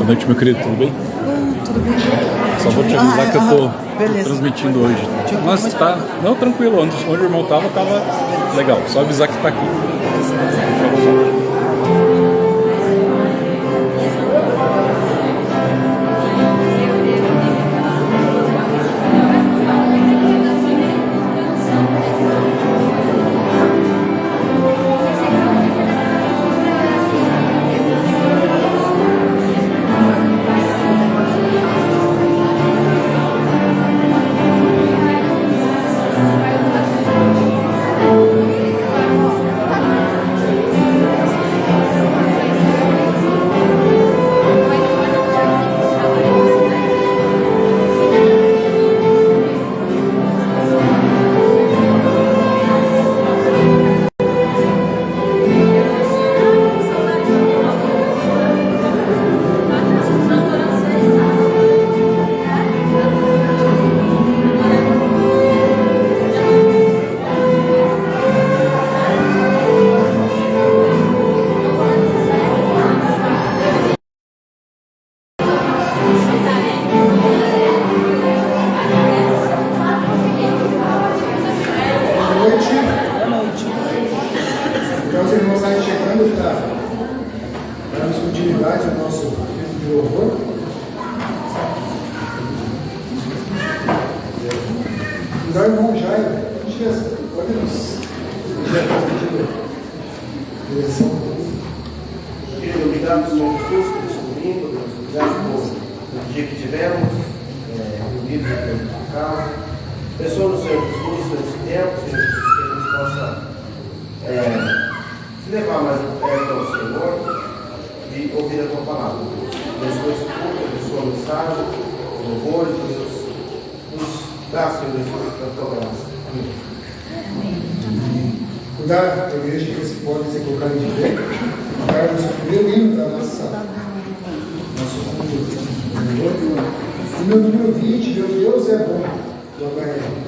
noite, meu querido, tudo bem? Tudo bem. Só vou te avisar que eu tô transmitindo hoje. Nossa, tá. Não, tranquilo. Onde o irmão tava legal. Só avisar que tá aqui. Então, os irmãos aí chegando para darmos continuidade ao nosso livro de louvor. Então, irmão Jairo, pode nos direção. Querido, obrigado, Senhor Jesus, por esse domingo, Deus. Obrigado pelo dia que tivemos, reunidos aqui na sua casa. Abençoa-nos, Senhor Jesus, nesse tempo, Senhor Jesus, que a gente possa se levar mais perto ao Senhor e ouvir a tua palavra, Deus. Abençoa esse culto, abençoa a mensagem, o louvor de Deus. Nos dá, Senhor Jesus, a tua graça. Amém. Cuidar da igreja que eles podem se colocar de pé. Darmos o primeiro hino da nosso culto. E no número 20, meu Deus é bom. Glória a Ele.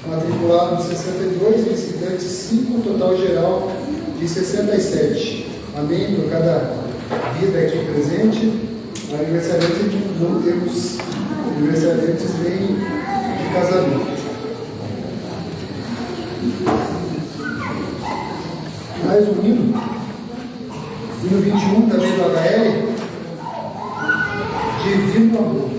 Matriculado 62, visitantes 5, total geral de 67. Amém? Por cada vida aqui presente. Aniversariante, não temos aniversariantes nem de casamento. Mais um hino. E no 21 também do HL, divino amor.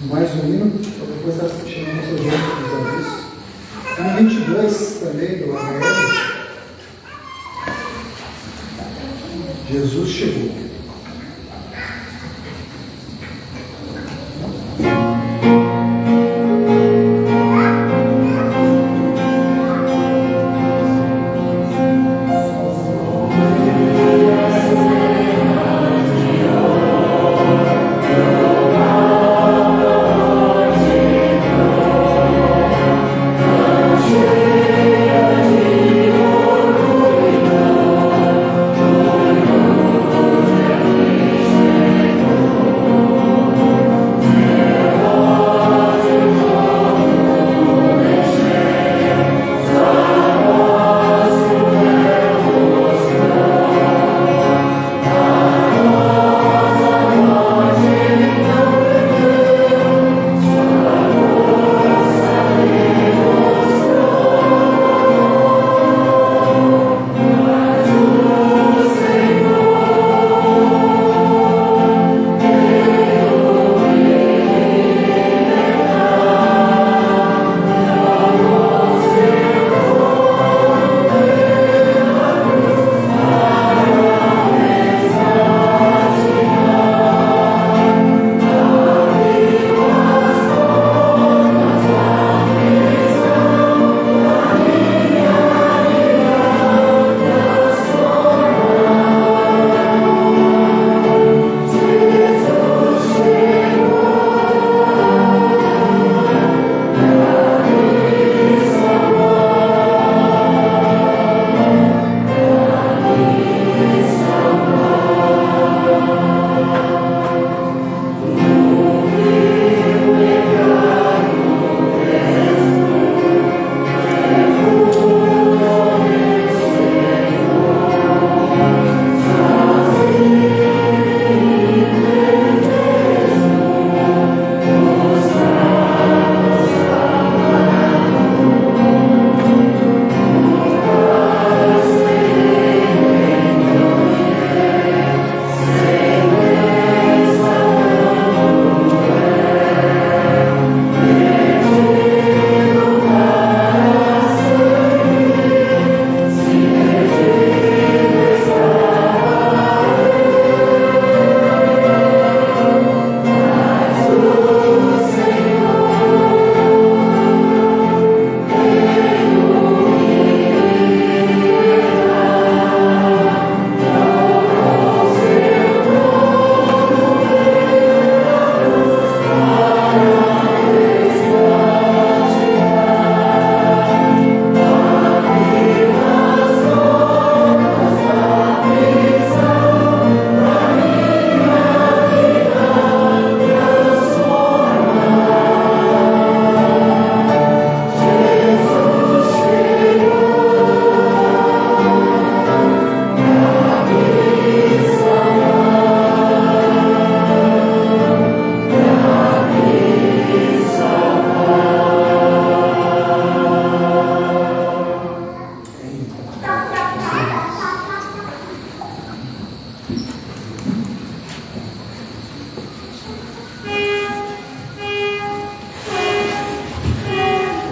Mais um hino, depois está chamando seu jeito dos avisos. No 22 também do HL, Jesus chegou.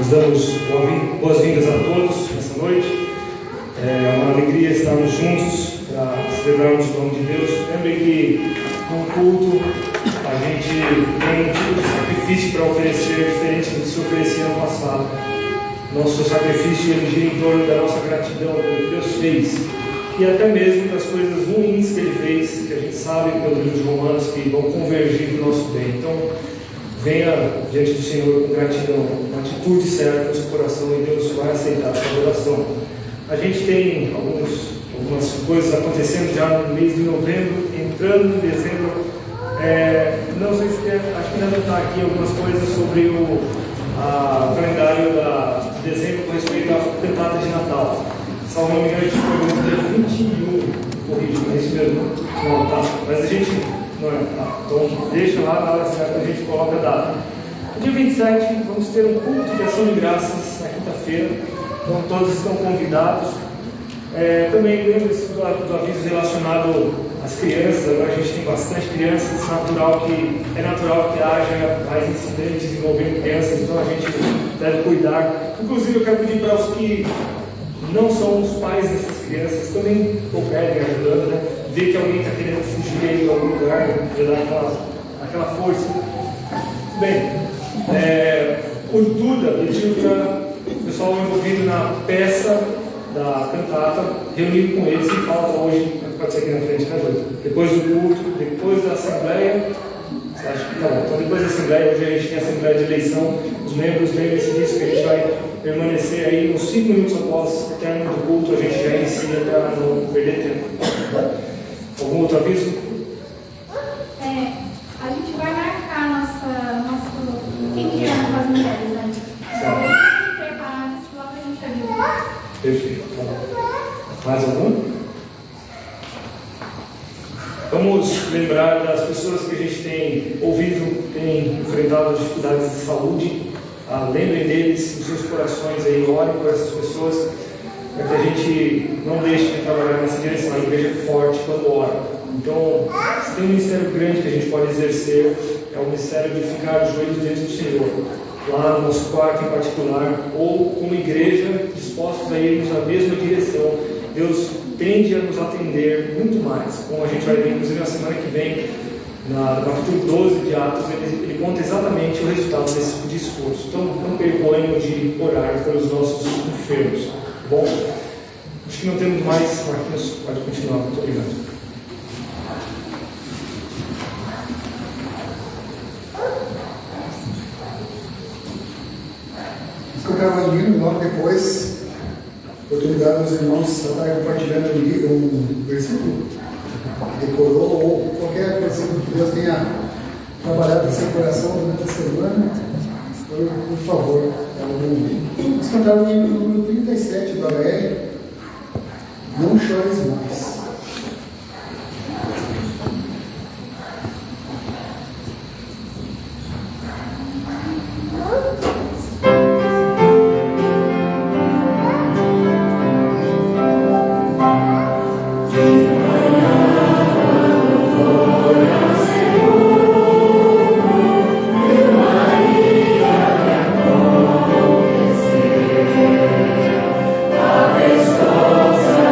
Nós damos boas-vindas a todos nessa noite. É uma alegria estarmos juntos para celebrarmos o nome de Deus. Lembre que no culto a gente tem um tipo de sacrifício para oferecer diferente do que se oferecia no passado. Nosso sacrifício ele gira em torno da nossa gratidão pelo que Deus fez e até mesmo das coisas ruins que Ele fez, que a gente sabe pelo livro de Romanos que vão convergir para o nosso bem. Então, venha diante do Senhor com gratidão, uma atitude certa no seu coração e Deus vai aceitar a sua oração. A gente tem algumas coisas acontecendo já no mês de novembro, entrando em dezembro. Não sei se acho que ainda não está aqui algumas coisas sobre o calendário de dezembro com respeito à cantata de Natal. Salvo engano, a gente foi no dia 21, corrijo, é isso mesmo? Não, tá. Mas a gente, não é, tá. Então, deixa lá, na hora certa a gente coloca a data. No dia 27, vamos ter um culto de ação de graças na quinta-feira. Então, todos estão convidados. Também lembre-se do aviso relacionado às crianças. Agora a gente tem bastante crianças. É natural que haja mais incidentes envolvendo crianças, então a gente deve cuidar. Inclusive, eu quero pedir para os que não são os pais dessas crianças também cooperem, ajudando, né? Ver que alguém está querendo fugir aí de algum lugar, de dar aquela força. Bem, o Duda pediu para o pessoal envolvido na peça da cantata reunir com eles e falta hoje, pode ser aqui na frente, né, Duda? Depois do culto, depois da assembleia. Você acha que tá bom? Então, depois da assembleia, hoje a gente tem a assembleia de eleição, os membros lembrem-se disso, que a gente vai permanecer aí uns 5 minutos após o término do culto, a gente já inicia para não perder tempo. Algum outro aviso? A gente vai marcar nosso fim de ano com as mulheres, né? Então, preparar isso logo a gente avisa. Perfeito. Mais algum? Vamos lembrar das pessoas que a gente tem ouvido, tem enfrentado dificuldades de saúde. Lembrem deles, os seus corações aí, orem por essas pessoas, para que a gente não deixe de trabalhar nessa direção. A igreja é forte quando ora. Então, se tem um ministério grande que a gente pode exercer, é o ministério de ficar de joelhos diante do Senhor, lá no nosso quarto em particular, ou como igreja, dispostos a irmos na mesma direção. Deus tende a nos atender muito mais, como a gente vai ver, inclusive, na semana que vem, no capítulo 12 de Atos, ele conta exatamente o resultado desse tipo de esforço. Então, não perca o ânimo de orar pelos nossos enfermos. Bom, acho que não temos mais. Marquinhos, pode continuar. Muito obrigado. Escutava o hino, logo depois, oportunidade dos irmãos estarem compartilhando um versículo que decorou, ou qualquer versículo que Deus tenha trabalhado no seu coração durante a semana. Por favor, vamos cantar o hino número 37 do AR, Não Chores Mais. Abençoa-se a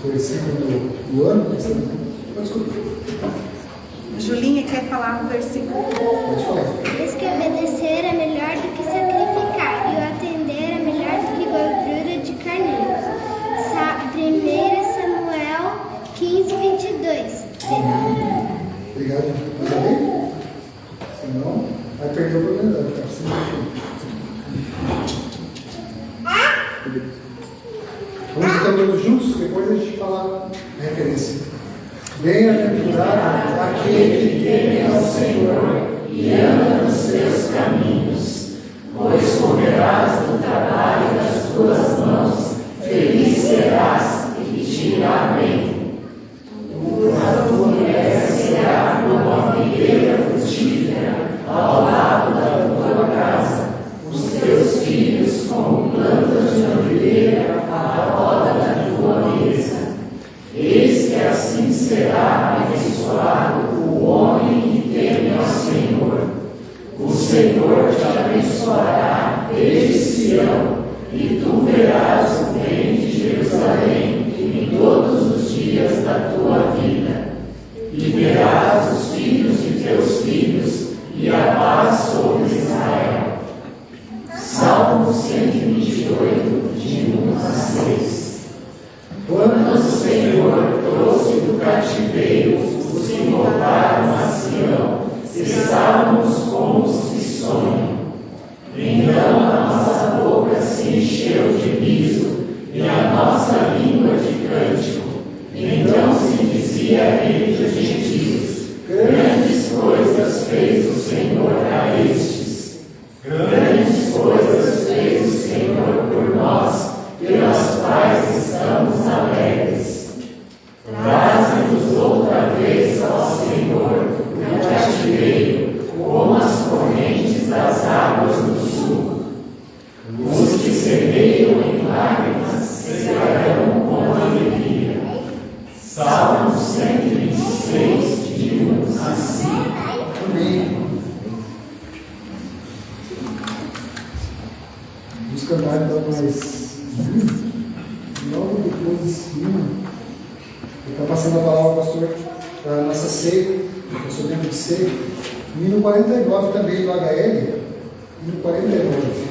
versículo do ano, desculpa. Julinha quer falar um versículo. Pode falar. Diz que obedecer é melhor do que sacrificar, e o atender é melhor do que gordura de carneiros. 1 Samuel 15:22. Obrigado. Tá bem? Senão, vai perder a oportunidade. Tá? Vamos então todos juntos, depois a gente fala a referência. Bem-aventurado aquele que teme ao Senhor e anda nos seus caminhos, pois comerás do trabalho das tuas mãos, feliz serás e te irá bem. A tua mulher será como a videira frutífera ao lado da tua casa, os teus filhos como plantas de oliveira à roda da tua mesa. Eis que assim será abençoado o homem que teme ao Senhor. O Senhor te abençoará desde Sião, e tu verás o bem de Jerusalém em todos os dias da tua vida. E verás os filhos de teus filhos, e a paz sobre Israel. Salmo 128, de 1 a 6. Quando o Senhor trouxe do cativeiro os que voltaram a Sião, estávamos como os que sonham. Então a nossa boca se encheu de riso e a nossa língua de cântico. Então se dizia entre os gentios: grandes coisas fez o Senhor a estes. Grandes coisas fez o Senhor por nós, pelas quais estamos alegres. Traze-nos outra vez ao Senhor do cativeiro, como as correntes das águas do sul. Os que semeiam em lágrimas cegarão com alegria. Salmo 126, de 1 a 5. Amém. Vamos cantar então mais. Logo depois desse hino, está passando a palavra, pastor, para a nossa ceia, para o seu tempo de ceia. Hino 49 também do HL, hino 49.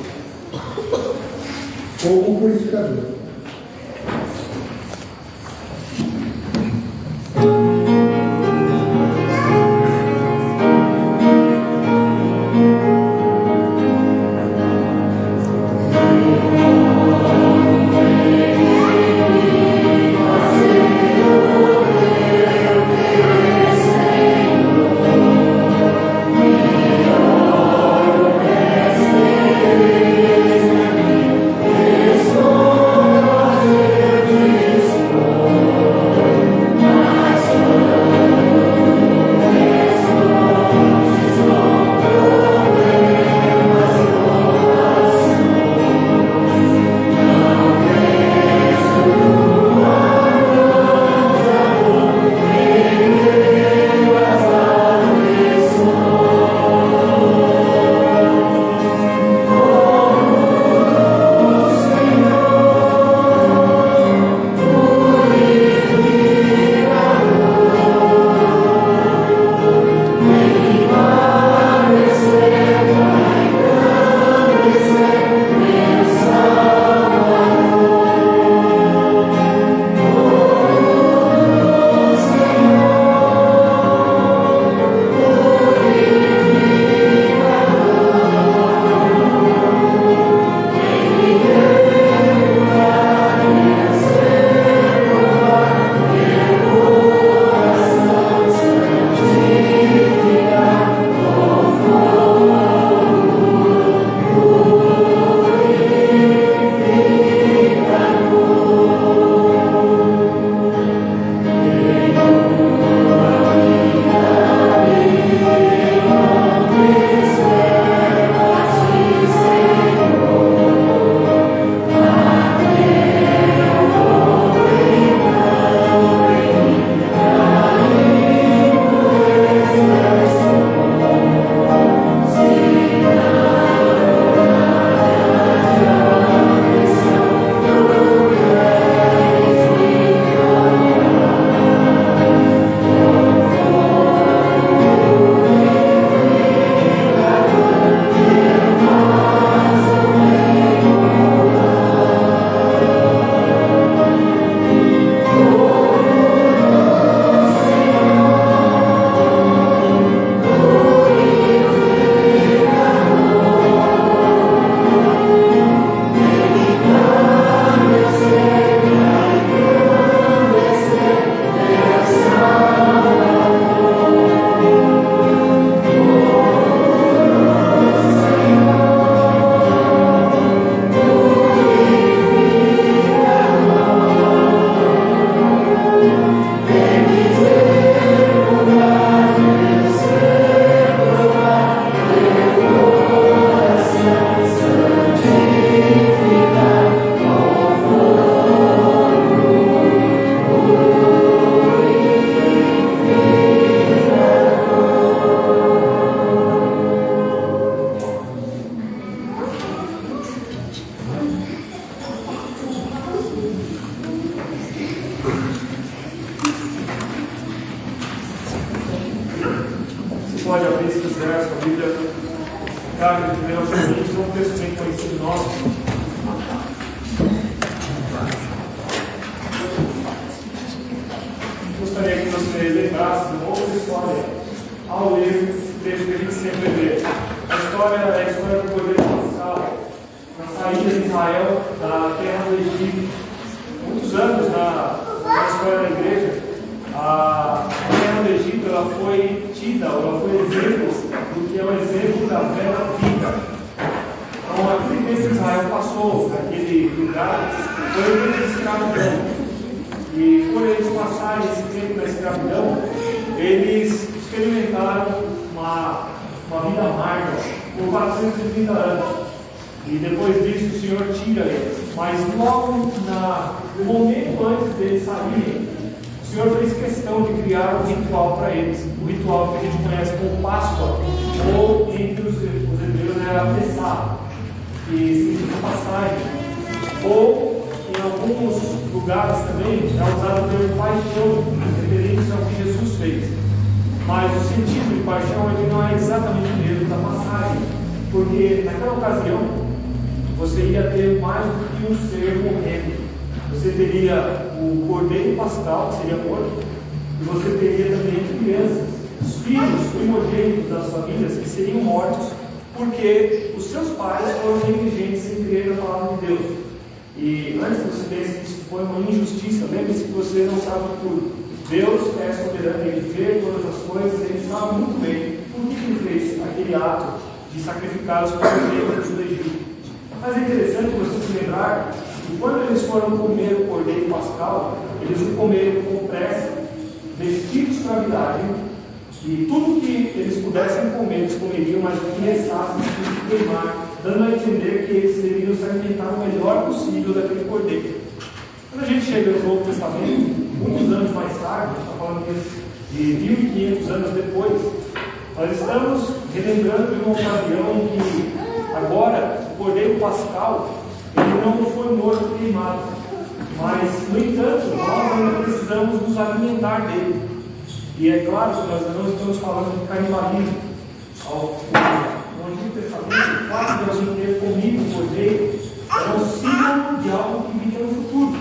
Fogo purificador. Oh pode abrir esse verso, a Bíblia, carta de 1 Coríntios, é um texto bem conhecido nosso. Gostaria que você lembrasse de uma outra história ao ler esse texto que a gente sempre lê. A história é a história do Cordeiro Pascal, na saída de Israel da terra do Egito. Muitos anos na história da igreja, a terra do Egito ela foi tida, ela foi exemplo do que é o exemplo da velha vida. Então, aquele tempo que Israel passou naquele lugar foi o tempo de escravidão. E por eles passarem esse tempo da escravidão, eles experimentaram uma vida amarga por 430 anos. E depois disso o Senhor tira eles. Mas logo no momento antes deles saírem, o Senhor fez questão de criar um ritual para eles. O ritual que a gente conhece como Páscoa, ou entre os hebreus era Pessah, que significa passagem. Ou em alguns lugares também é usado o termo paixão, referente ao que Jesus fez. Mas o sentido de paixão ele não é exatamente o mesmo da passagem, porque naquela ocasião você ia ter mais do que um ser morrendo. Você teria o cordeiro pascal, que seria morto, e você teria também crianças, os filhos primogênitos das famílias que seriam mortos, porque os seus pais foram negligentes em crer na palavra de Deus. E antes que você pense que isso foi uma injustiça, lembre-se que você não sabe tudo. Deus é soberano, Ele vê todas as coisas, Ele sabe muito bem por que Ele fez aquele ato de sacrificar os primogênitos do Egito. Mas é interessante você se lembrar que quando eles foram comer o cordeiro pascal, eles o comeram com pressa, vestidos para a viagem, e tudo que eles pudessem comer, eles comeriam, mas o que restasse de queimar, dando a entender que eles deveriam se alimentar o melhor possível daquele cordeiro. Quando a gente chega no Novo Testamento, muitos anos mais tarde, a gente está falando de 1.500 anos depois, nós estamos relembrando de uma ocasião em que agora o cordeiro pascal ele não foi morto e queimado, mas no entanto nós ainda precisamos nos alimentar dele. E é claro que nós não estamos falando de canibalismo. No Antigo Testamento, o fato de a gente ter comido o cordeiro era um símbolo de algo que viria no futuro.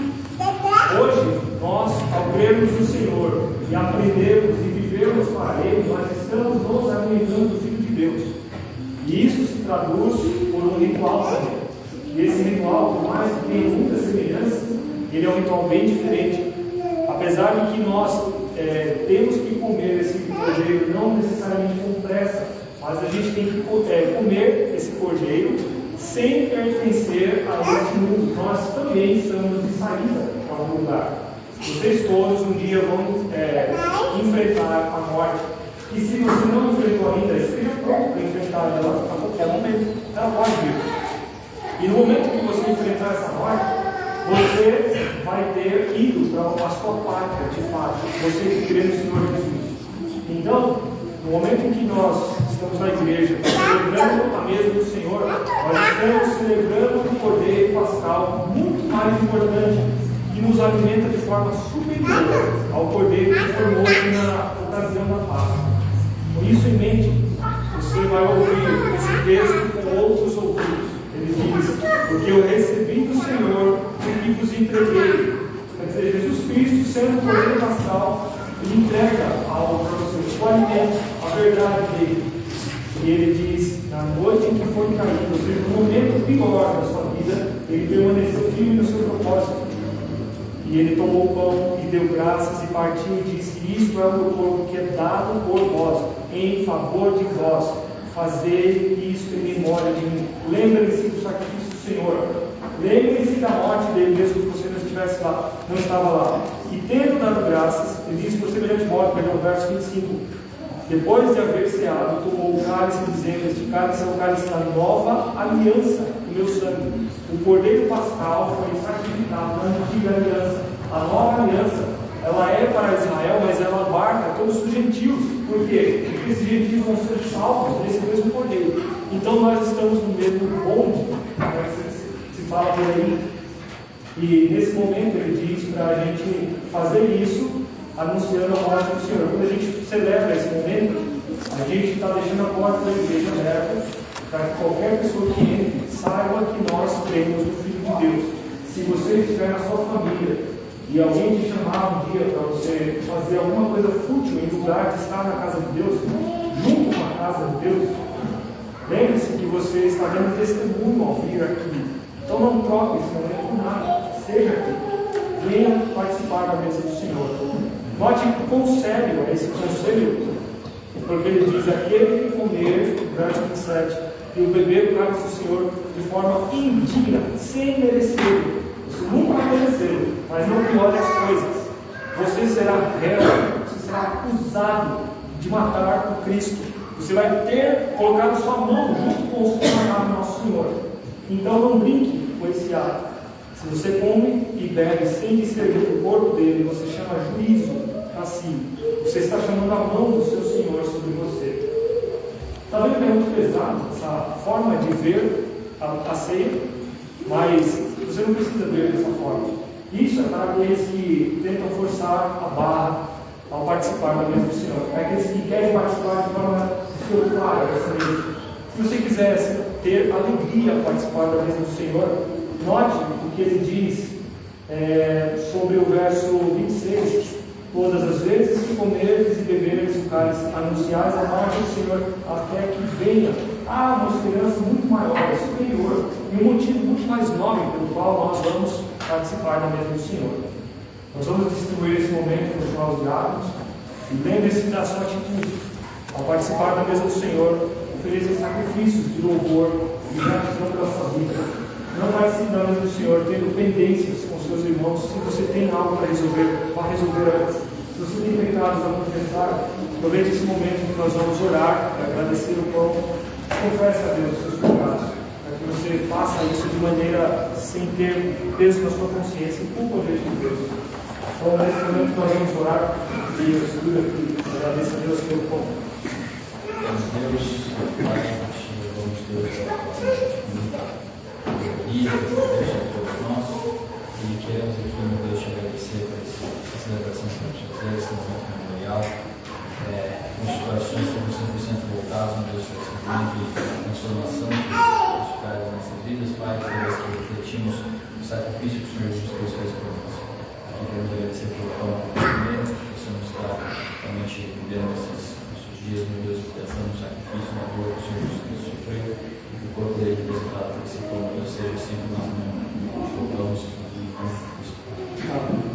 Hoje, nós, ao crermos no Senhor e aprendermos e vivermos para Ele, nós estamos nos alimentando do Filho de Deus. E isso se traduz por um ritual também. E esse ritual, por mais que tenha muitas semelhanças, ele é um ritual bem diferente. Apesar de que nós temos que comer esse cordeiro, não necessariamente com pressa, mas a gente tem que comer esse cordeiro sem pertencer a esse mundo. Nós também estamos de saída para algum lugar. Vocês todos um dia vão enfrentar a morte. E se você não enfrentou ainda, esteja pronto para enfrentar ela a qualquer momento. Ela pode vir. E no momento que você enfrentar essa morte, você vai ter ido para a sua pátria, de fato, você que crê no Senhor Jesus. Então, no momento em que nós estamos na igreja, celebrando a mesa do Senhor, nós estamos celebrando um cordeiro pascal muito mais importante, que nos alimenta de forma superior ao cordeiro que foi morto na ocasião da Páscoa. Com isso em mente, você vai ouvir esse texto com outros ouvidos. Ele diz: porque eu recebi do Senhor o que vos entreguei. Quer dizer, Jesus Cristo, sendo o cordeiro pascal, ele entrega ao professor o alimento, a verdade dele. E ele diz: na noite em que foi caído, ou seja, no momento pior da sua vida, ele permaneceu firme no seu propósito. E ele tomou o pão e deu graças e partiu e disse: isto é o meu corpo que é dado por vós, em favor de vós. Fazei isto em memória de mim. Lembre-se do sacrifício do Senhor. Lembre-se da morte dele, mesmo que você não estivesse lá, não estava lá. E tendo dado graças, ele disse por semelhante modo, perdão, verso 25. Depois de haver ceado, tomou o cálice, dizendo: este cálice é o cálice da nova aliança do meu sangue. O cordeiro pascal foi sacrificado na antiga aliança. A nova aliança, ela é para Israel, mas ela abarca todos os gentios. Por quê? Porque esses gentios vão ser salvos nesse mesmo cordeiro. Então nós estamos no mesmo bonde, se fala por aí. E nesse momento ele diz para a gente fazer isso, anunciando a morte do Senhor. Quando a gente celebra esse momento, A gente está deixando a porta da igreja aberta para que qualquer pessoa que entre saiba que nós cremos no Filho de Deus. Se você estiver na sua família e alguém te chamar um dia para você fazer alguma coisa fútil em lugar de estar na casa de Deus, junto com a casa de Deus, lembre-se que você está dando testemunho ao vir aqui. Então não troque esse momento por nada. Seja aqui. Venha participar da mesa do Senhor. Note que quão sério é esse conselho, porque ele diz: aquele que comer, verso 27, e o beber do cálice do Senhor de forma indigna, sem merecer. Você nunca vai merecer, mas não piore as coisas. Você será réu, você será acusado de matar o Cristo. Você vai ter colocado sua mão junto com os que mataram nosso Senhor. Então não brinque com esse ato. Se você come e bebe sem discernir o corpo dele, você chama juízo a si. Você está chamando a mão do seu Senhor sobre você. Está vendo que é muito pesado essa forma de ver a ceia? Mas você não precisa ver dessa forma. Isso é para aqueles que tentam forçar a barra ao participar da mesa do Senhor. É aqueles que querem participar de forma espiritual dessa mesa. Se você quiser ter alegria ao participar da mesa do Senhor, note o que ele diz sobre o verso 26. Todas as vezes que comeres e beberes o cálice, anunciais a morte do Senhor até que venha. Há uma esperança muito maior, superior, e um motivo muito mais nobre pelo qual nós vamos participar da mesa do Senhor. Nós vamos distribuir esse momento nos nossos diáconos, e lembre-se da sua atitude. Ao participar da mesa do Senhor, ofereça sacrifícios de louvor e gratidão pela sua vida. Não participe da mesa do Senhor tendo pendências com seus irmãos. Se você tem algo para resolver, vá resolver antes. Se você tem pecados a confessar, aproveite esse momento que nós vamos orar e agradecer o pão. Confesse a Deus os seus pecados, para que você faça isso de maneira sem ter peso na sua consciência e com o poder de Deus. Então, nesse momento, nós vamos orar e eu seguro aqui, agradeço a Deus pelo pão. Deus, Pai, te louvamos, Deus, e a todos nós, e queremos aqui, meu Deus, te agradecer por essa celebração que nós fizemos, esse momento memorial. Nossos corações estão 100% voltados, meu Deus, para esse momento de transformação que traz nas nossas vidas, Pai, toda vez que refletimos o sacrifício que o Senhor Jesus Cristo fez por nós. Aqui queremos agradecer pelo pão primeiro, que possamos estar realmente vivendo esses dias, meu Deus, pensando no sacrifício, na dor que o Senhor Jesus Cristo sofreu, e que o corpo dele representado por esse pão, meu Deus, seja sempre nós não colocamos em Cristo. Amém.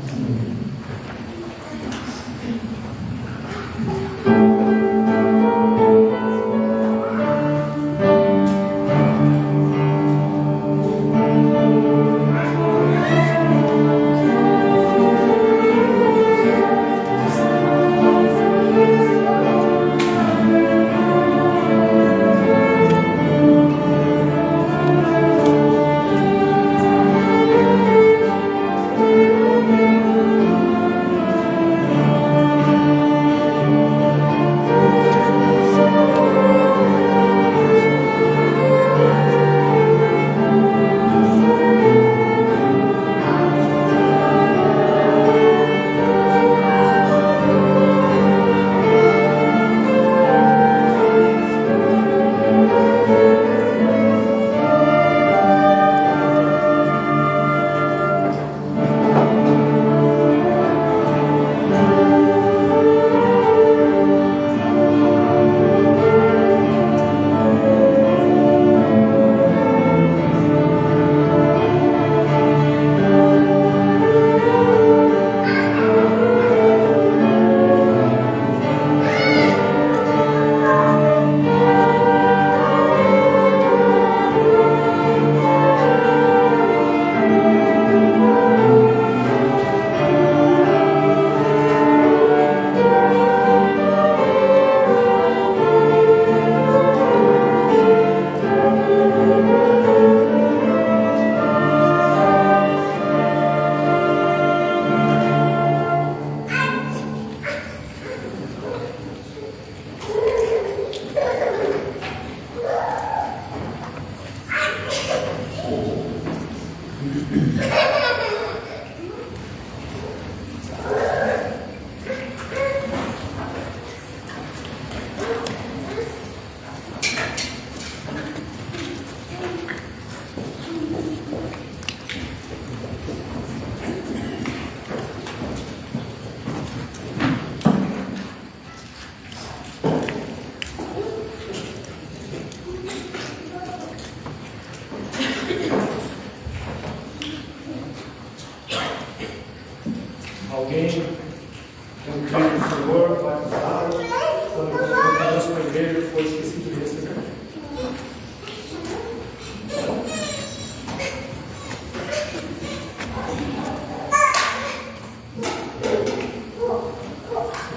Filho do Senhor, batizado, quando a nossa igreja foi esquecido de receber.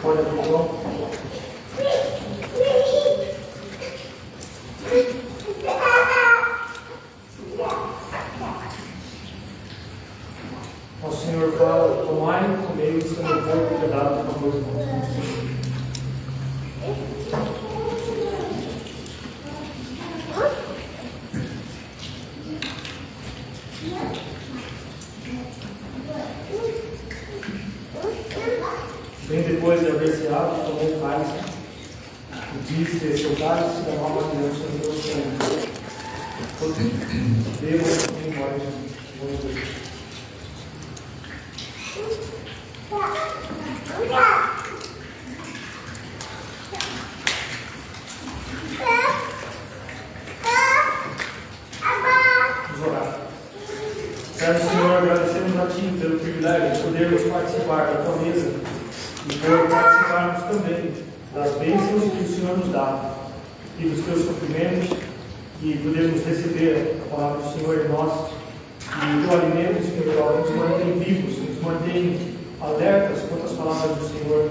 Pode abrir o pão. O Senhor fala: tomai, comei, isso é meu corpo que é dado para vós irmãos. Bem depois de haver ceado, tomou o cálice e disse: esse é o cálice da nova aliança do meu sangue. Deus em memória de Jesus. Vamos orar. Senhor, Senhor, agradecemos a Ti pelo privilégio de podermos participar da Tua mesa e por participarmos também das bênçãos que o Senhor nos dá e dos Teus sofrimentos e podermos receber a palavra do Senhor em nós e o alimento espiritual que nos mantém vivos, nos mantém alertas quanto às palavras do Senhor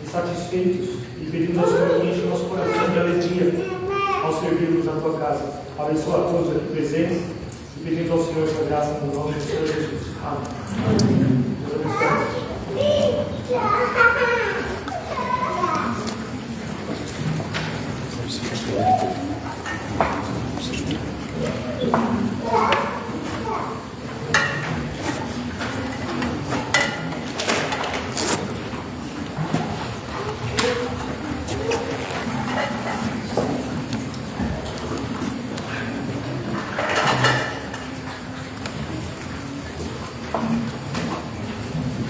e satisfeitos e pedimos ao Senhor que enche o nosso coração de alegria ao servirmos na Tua casa. Abençoa a todos aqui presentes e pedimos ao Senhor sua graça no nome do Senhor Jesus. Amém. Deus abençoe.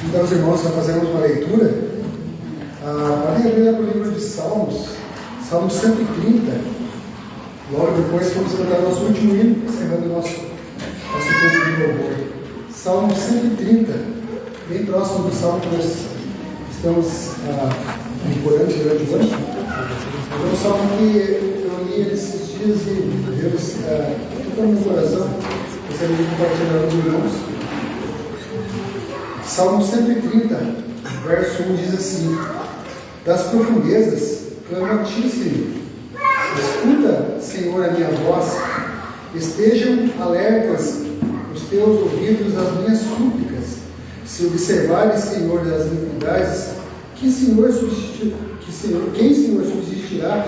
Então, os irmãos, nós fazemos uma leitura. Ali abrir para o livro de Salmos, Salmo 130. Logo depois vamos cantar o nosso último hino, encerrando o nosso tempo de louvor. Salmo 130, bem próximo do salmo que nós estamos decorando durante o ano. É um salmo que eu li esses dias e Deus tocou no meu coração. Gostaria de compartilhar com os irmãos. Salmo 130, verso 1 diz assim: das profundezas clamo a Ti, Senhor. Escuta, Senhor, a minha voz. Estejam alertas os Teus ouvidos às minhas súplicas. Se observares, Senhor, das iniquidades, quem, Senhor, subsistirá?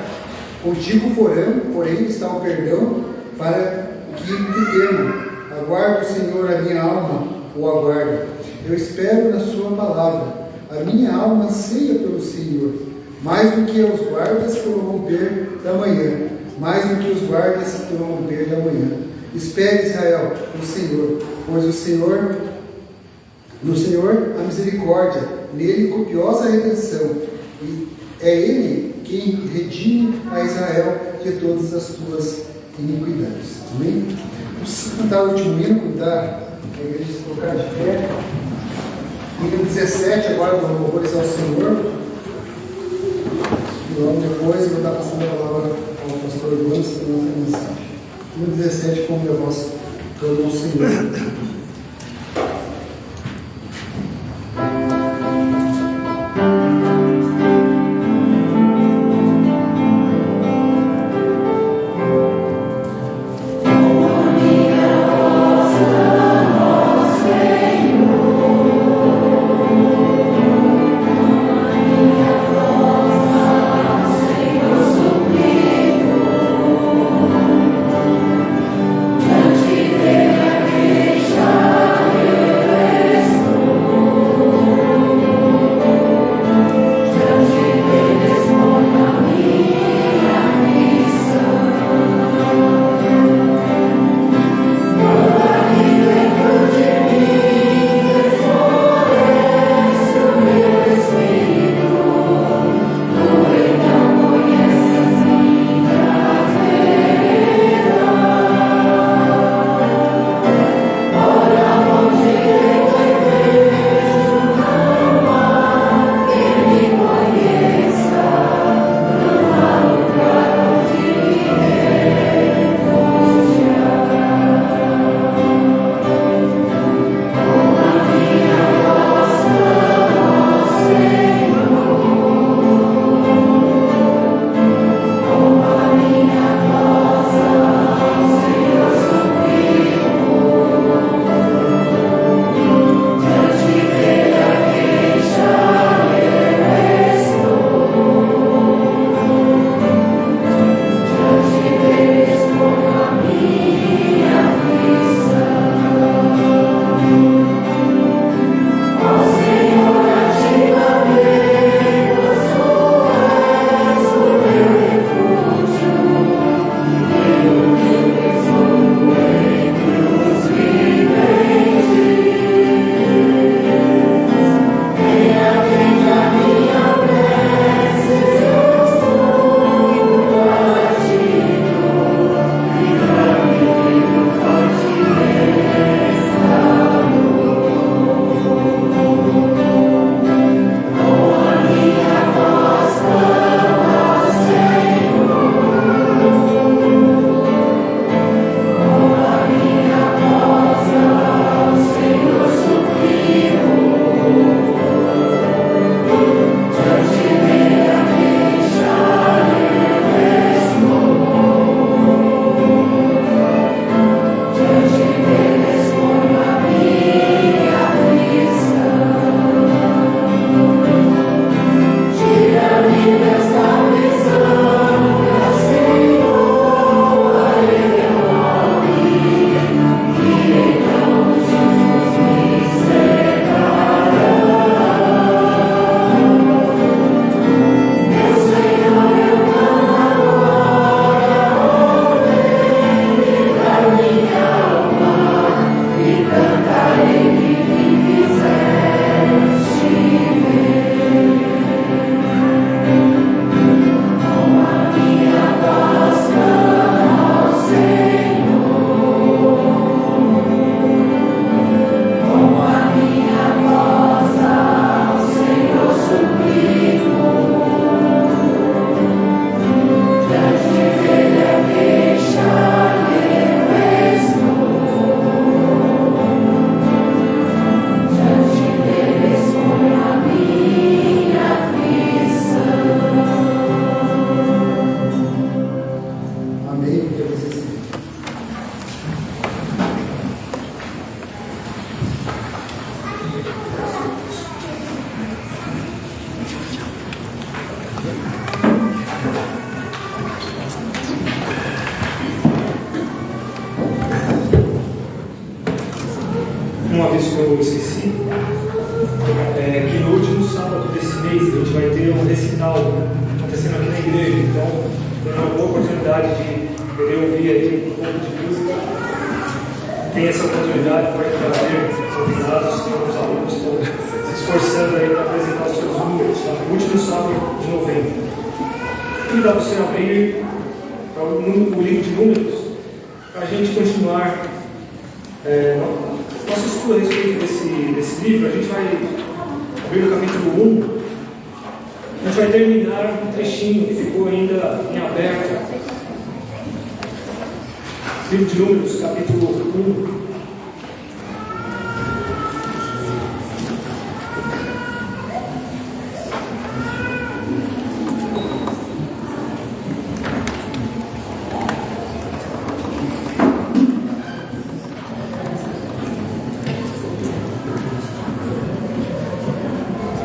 Contigo, porém, está o perdão para que te temo. Aguardo, Senhor, a minha alma o aguarda. Eu espero na Sua palavra. A minha alma anseia pelo Senhor, mais do que os guardas pelo romper da manhã. Mais do que os guardas pelo romper da manhã. Espere, Israel, no Senhor, pois no Senhor a misericórdia, nele copiosa redenção. E é Ele quem redime a Israel de todas as tuas iniquidades. Amém? Vamos cantar o último hino, cantar a igreja se colocar de pé. Hino 17, agora vamos louvores ao Senhor. E logo depois eu vou estar passando a palavra ao pastor Luiz para a nossa mensagem. Hino 17, como minha voz todo ao Senhor. Shine. Um aviso que eu esqueci é que no último sábado desse mês a gente vai ter um recital acontecendo aqui na igreja. Então, tem uma boa oportunidade de poder ouvir aqui um pouco de música. Tem essa oportunidade, pode trazer os convidados, tem alguns alunos que estão se esforçando aí para apresentar os seus números, tá? No último sábado de novembro. E dá para você abrir para o livro de números, para a gente continuar nosso estudo a respeito desse livro. A gente vai abrir no capítulo 1. A gente vai terminar um trechinho que ficou ainda em aberto. Livro de Números, capítulo 1.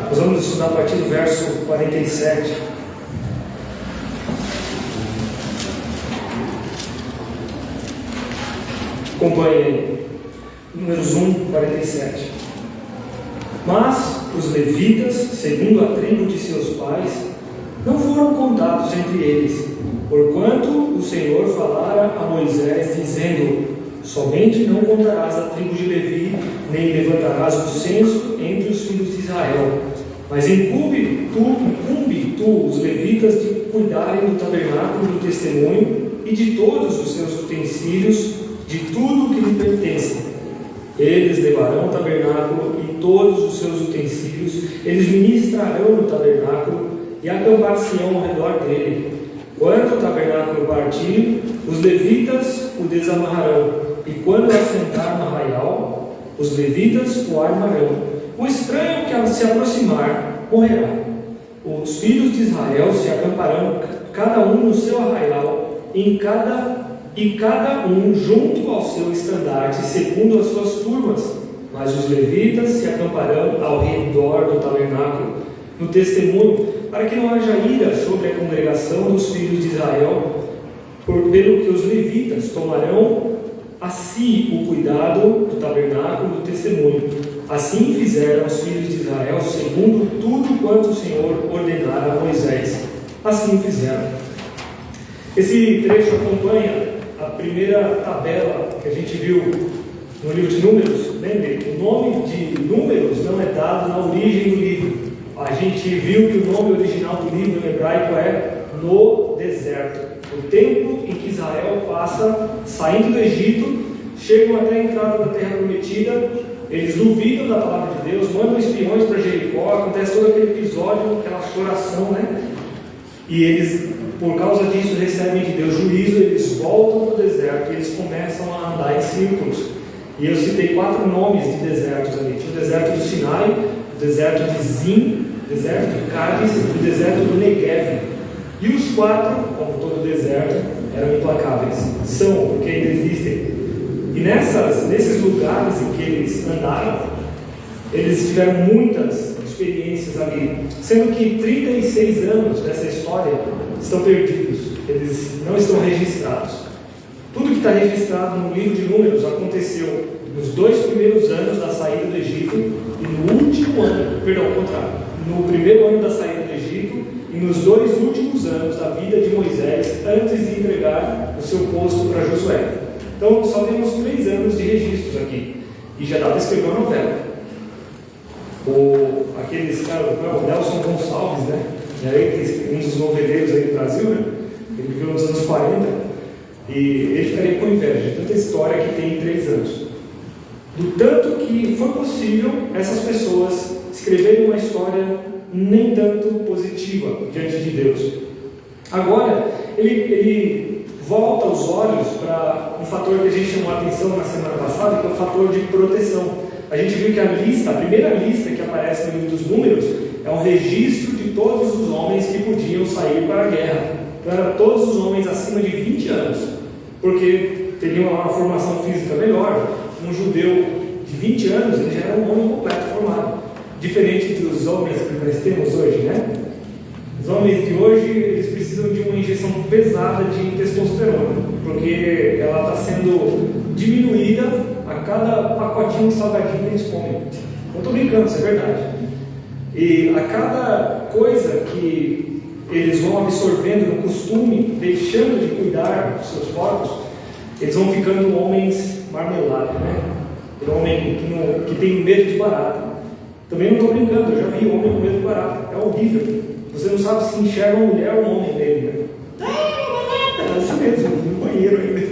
Nós vamos estudar a partir do verso 47. Acompanhe aí. Números 1, 47. Mas os levitas, segundo a tribo de seus pais, não foram contados entre eles, porquanto o Senhor falara a Moisés, dizendo: somente não contarás a tribo de Levi, nem levantarás o censo entre os filhos de Israel. Mas incumbe tu os levitas de cuidarem do tabernáculo do testemunho e de todos os seus utensílios, de tudo o que lhe pertence. Eles levarão o tabernáculo e todos os seus utensílios, eles ministrarão no tabernáculo e acampar-se-ão ao redor dele. Quando o tabernáculo partir, os levitas o desamarrarão, e quando assentar no arraial, os levitas o armarão. O estranho que se aproximar morrerá. Os filhos de Israel se acamparão, cada um no seu arraial, e cada um junto ao seu estandarte, segundo as suas turmas. Mas os levitas se acamparão ao redor do tabernáculo, no testemunho, para que não haja ira sobre a congregação dos filhos de Israel, pelo que os levitas tomarão a si o cuidado do tabernáculo do testemunho. Assim fizeram os filhos de Israel, segundo tudo quanto o Senhor ordenara a Moisés. Assim fizeram. Esse trecho acompanha a primeira tabela que a gente viu no livro de Números. Lembre, o nome de Números não é dado na origem do livro. A gente viu que o nome original do livro em hebraico é No Deserto. O tempo em que Israel passa saindo do Egito, chegam até a entrada da terra prometida, eles duvidam da palavra de Deus, mandam espiões para Jericó, acontece todo aquele episódio, aquela choração, né? E eles, por causa disso, recebem de Deus juízo, eles voltam para o deserto e eles começam a andar em círculos. E eu citei 4 nomes de desertos ali. Tinha o deserto do Sinai, o deserto de Zin, o deserto de Cádiz e o deserto do Negev. E os 4, como todo deserto, eram implacáveis. São, porque ainda existem. E nesses lugares em que eles andaram, eles tiveram muitas experiências ali, sendo que 36 anos dessa história estão perdidos, eles não estão registrados. Tudo que está registrado no livro de Números aconteceu nos 2 primeiros anos da saída do Egito e no último ano, ao contrário, no primeiro ano da saída do Egito e nos 2 últimos anos da vida de Moisés, antes de entregar o seu posto para Josué. Então, só temos 3 anos de registros aqui. E já dá para escrever uma novela. Aqueles caras, o Nelson Gonçalves, né? E aí, um dos noveleiros aí do Brasil, né? Ele viveu nos anos 40. E ele ficaria com inveja de tanta história que tem em 3 anos. Do tanto que foi possível essas pessoas escreverem uma história nem tanto positiva diante de Deus. Agora, ele volta os olhos para um fator que a gente chamou a atenção na semana passada, que é o fator de proteção. A gente viu que a primeira lista que aparece no livro dos Números é um registro de todos os homens que podiam sair para a guerra. Então, eram todos os homens acima de 20 anos, porque teriam uma formação física melhor. Um judeu de 20 anos, ele já era um homem completo formado, diferente dos homens que nós temos hoje, né? Os homens de pesada de testosterona, porque ela está sendo diminuída a cada pacotinho de salgadinho que eles comem. Não estou brincando, isso é verdade. E a cada coisa que eles vão absorvendo no costume, deixando de cuidar dos seus corpos, eles vão ficando homens marmelados, né? Homem que tem medo de barata. Também não estou brincando, eu já vi homem com medo de barata. É horrível. Você não sabe se enxerga uma mulher ou um homem dele, né? É isso mesmo, no banheiro ainda.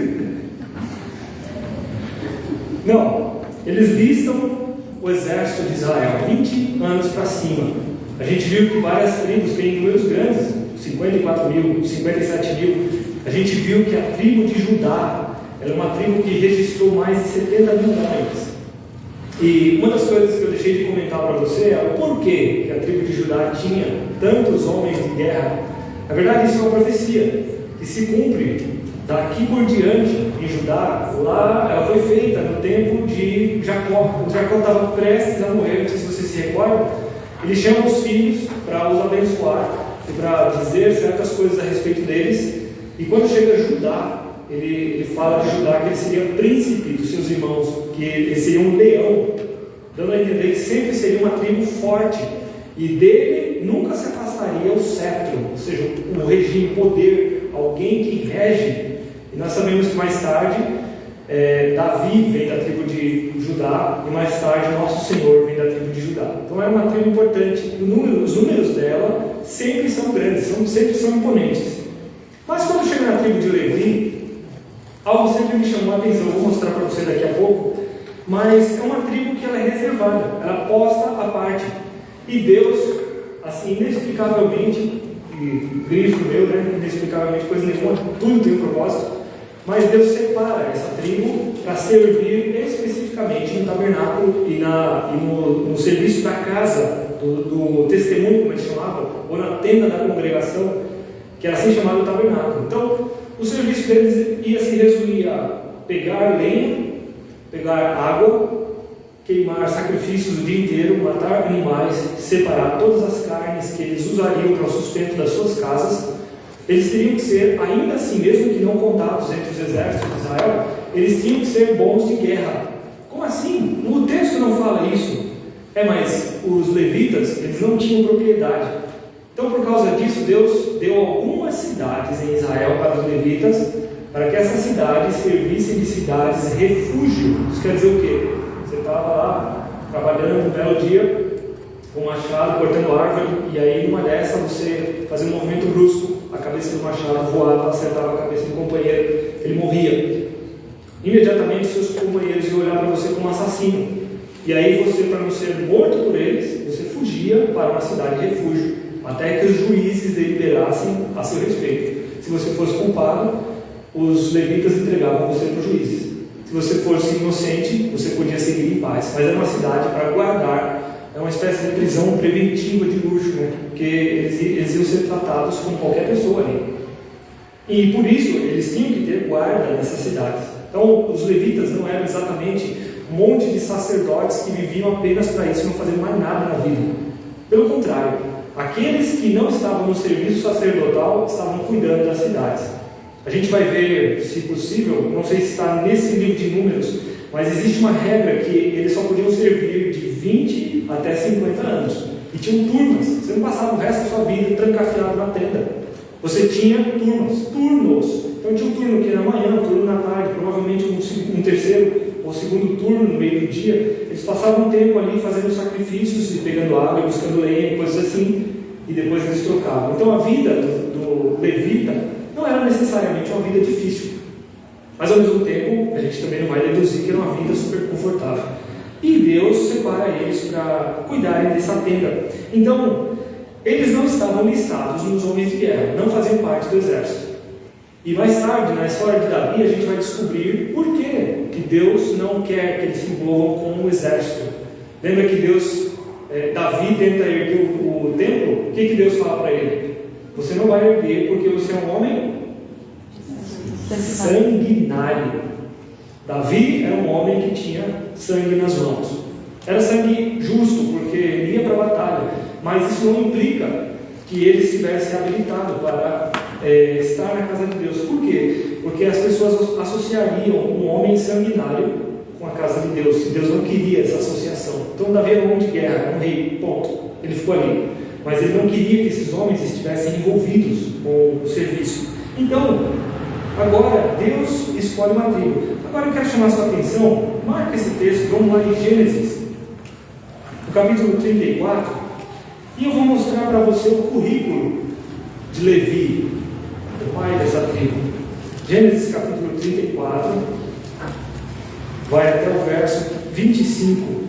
Não, eles listam o exército de Israel, 20 anos para cima. A gente viu que várias tribos têm números grandes, 54 mil, 57 mil. A gente viu que a tribo de Judá era uma tribo que registrou mais de 70 mil homens. E uma das coisas que eu deixei de comentar para você é o porquê que a tribo de Judá tinha tantos homens de guerra. Na verdade, isso é uma profecia que se cumpre daqui por diante em Judá. Lá ela foi feita no tempo de Jacó. Quando Jacó estava prestes a morrer, não sei se você se recorda, ele chama os filhos para os abençoar e para dizer certas coisas a respeito deles. E quando chega Judá, ele fala de Judá que ele seria príncipe dos seus irmãos, que ele seria um leão, dando a entender que sempre seria uma tribo forte, e dele nunca se afastaria o cetro, ou seja, o regime, poder, alguém que rege. E nós sabemos que mais tarde Davi vem da tribo de Judá, e mais tarde nosso Senhor vem da tribo de Judá. Então era uma tribo importante. Os números dela sempre são grandes, sempre são imponentes. Mas quando chega na tribo de Levi, algo sempre me chamou a atenção. Eu vou mostrar para você daqui a pouco. Mas é uma tribo que ela é reservada, ela posta à parte. E Deus, assim, inexplicavelmente, e grifo meu, né? Inexplicavelmente, coisa nenhuma, tudo tem um propósito. Mas Deus separa essa tribo para servir especificamente no tabernáculo e no serviço da casa do testemunho, como eles chamavam, ou na tenda da congregação, que era assim chamado o tabernáculo. Então, o serviço deles ia se resumir a pegar lenha, pegar água, queimar sacrifícios o dia inteiro, matar animais, separar todas as carnes que eles usariam para o sustento das suas casas. Eles teriam que ser, ainda assim, mesmo que não contados entre os exércitos de Israel, eles tinham que ser bons de guerra. Como assim? O texto não fala isso. Mas os levitas, eles não tinham propriedade. Então, por causa disso, Deus deu algumas cidades em Israel para os levitas, para que essas cidades servissem de cidades refúgio. Isso quer dizer o quê? Você estava lá, trabalhando um belo dia, com um machado, cortando árvore, e aí numa dessa, você fazendo um movimento brusco, a cabeça do machado voava, acertava a cabeça do companheiro, ele morria. Imediatamente, seus companheiros iam olhar para você como um assassino. E aí você, para não ser morto por eles, você fugia para uma cidade de refúgio, até que os juízes deliberassem a seu respeito. Se você fosse culpado, os levitas entregavam você para os juízes. Se você fosse inocente, você podia seguir em paz. Mas era uma cidade para guardar, é uma espécie de prisão preventiva de luxo, né? Porque eles iam ser tratados como qualquer pessoa ali. E por isso, eles tinham que ter guarda nessas cidades. Então, os levitas não eram exatamente um monte de sacerdotes que viviam apenas para isso e não faziam mais nada na vida. Pelo contrário, aqueles que não estavam no serviço sacerdotal estavam cuidando das cidades. A gente vai ver, se possível, não sei se está nesse livro de números, mas existe uma regra que eles só podiam servir de 20 até 50 anos. E tinham turmas, você não passava o resto da sua vida trancafiado na tenda. Você tinha turnos. Então tinha um turno que era amanhã, um turno na tarde, provavelmente um terceiro ou segundo turno no meio do dia. Eles passavam um tempo ali fazendo sacrifícios, e pegando água, buscando lenha, coisas assim, e depois eles trocavam. Então a vida do levita não era necessariamente uma vida difícil, mas ao mesmo tempo a gente também não vai deduzir que era uma vida super confortável. E Deus separa eles para cuidarem dessa tenda. Então, eles não estavam listados nos homens de guerra, não faziam parte do exército. E mais tarde, na história de Davi, a gente vai descobrir por que Deus não quer que eles se envolvam com o exército. Lembra que Davi tenta erguer o templo? O que Deus fala para ele? Você não vai erguer porque você é um homem sanguinário. Davi era um homem que tinha sangue nas mãos. Era sangue justo, porque ele ia para a batalha. Mas isso não implica que ele estivesse habilitado para estar na casa de Deus. Por quê? Porque as pessoas associariam um homem sanguinário com a casa de Deus, e Deus não queria essa associação. Então Davi era um homem de guerra, era um rei, ponto. Ele ficou ali. Mas ele não queria que esses homens estivessem envolvidos com o serviço. Então, agora Deus escolhe uma tribo. Agora eu quero chamar a sua atenção, marca esse texto, vamos lá em Gênesis, no capítulo 34, e eu vou mostrar para você o currículo de Levi, o pai dessa tribo. Gênesis capítulo 34, vai até o verso 25.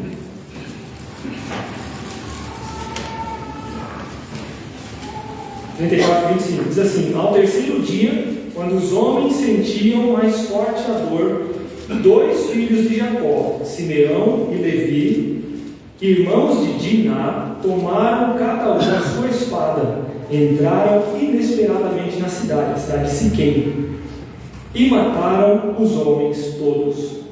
Diz assim: ao terceiro dia, quando os homens sentiam mais forte a dor, 2 filhos de Jacó, Simeão e Levi, irmãos de Diná, tomaram cada um a sua espada, entraram inesperadamente na cidade, a cidade de Siquém, e mataram os homens todos.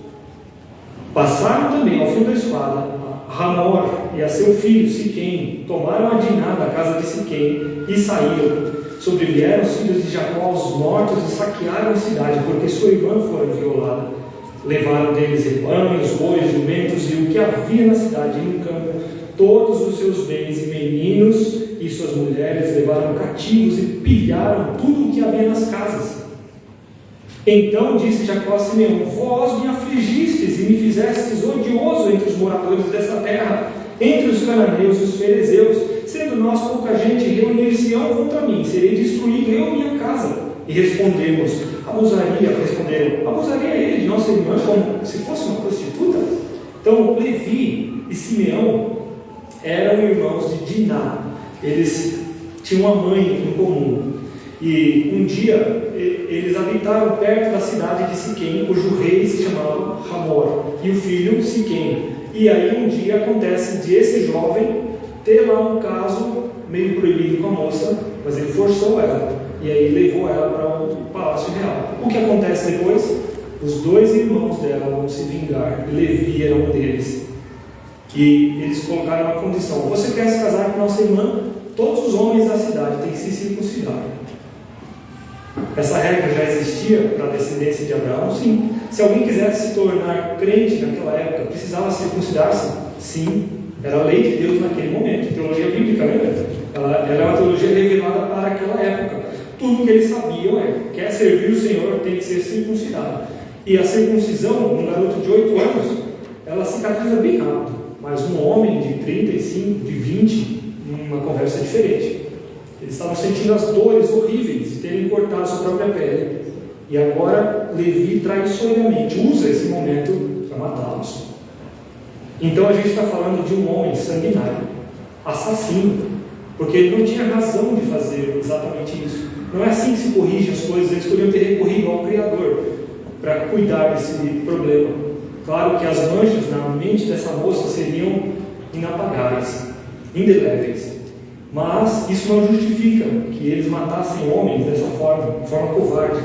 Passaram também ao fio da espada Hamor e a seu filho Siquém, tomaram a Diná da casa de Siquém e saíram. Sobrevieram os filhos de Jacó aos mortos e saquearam a cidade, porque sua irmã fora violada. Levaram deles rebanhos, bois, jumentos e o que havia na cidade e no campo, todos os seus bens e meninos e suas mulheres levaram cativos e pilharam tudo o que havia nas casas. Então disse Jacó a Simeão: vós me afligistes e me fizestes odioso entre os moradores dessa terra, entre os cananeus e os ferezeus. Sendo nós pouca gente, reunir-se-ão contra mim, serei destruído eu e minha casa. E responderam: abusaria ele de nossa irmã como se fosse uma prostituta? Então Levi e Simeão eram irmãos de Diná. Eles tinham uma mãe em comum. E um dia eles habitaram perto da cidade de Siquém, cujo rei se chamava Hamor, e o filho Siquém. E aí um dia acontece de esse jovem ter lá um caso meio proibido com a moça, mas ele forçou ela, e aí levou ela para o palácio real. O que acontece depois? Os 2 irmãos dela vão se vingar, Levi era um deles, e eles colocaram uma condição: você quer se casar com nossa irmã? Todos os homens da cidade têm que se circuncidar. Essa regra já existia para a descendência de Abraão? Sim. Se alguém quisesse se tornar crente naquela época, precisava circuncidar-se? Sim. Era a lei de Deus naquele momento. Teologia bíblica, lembra? Ela era uma teologia revelada para aquela época. Tudo que eles sabiam quer servir o Senhor, tem que ser circuncidado. E a circuncisão, um garoto de 8 anos, ela cicatriza bem rápido. Mas um homem de 35, de 20, uma conversa diferente. Eles estavam sentindo as dores horríveis de terem cortado sua própria pele. E agora Levi traiçoeiramente usa esse momento para matá-los. Então a gente está falando de um homem sanguinário, assassino, porque ele não tinha razão de fazer exatamente isso. Não é assim que se corrige as coisas. Eles poderiam ter recorrido ao Criador para cuidar desse problema. Claro que as manchas na mente dessa moça seriam inapagáveis, indeléveis. Mas isso não justifica que eles matassem homens dessa forma, de forma covarde.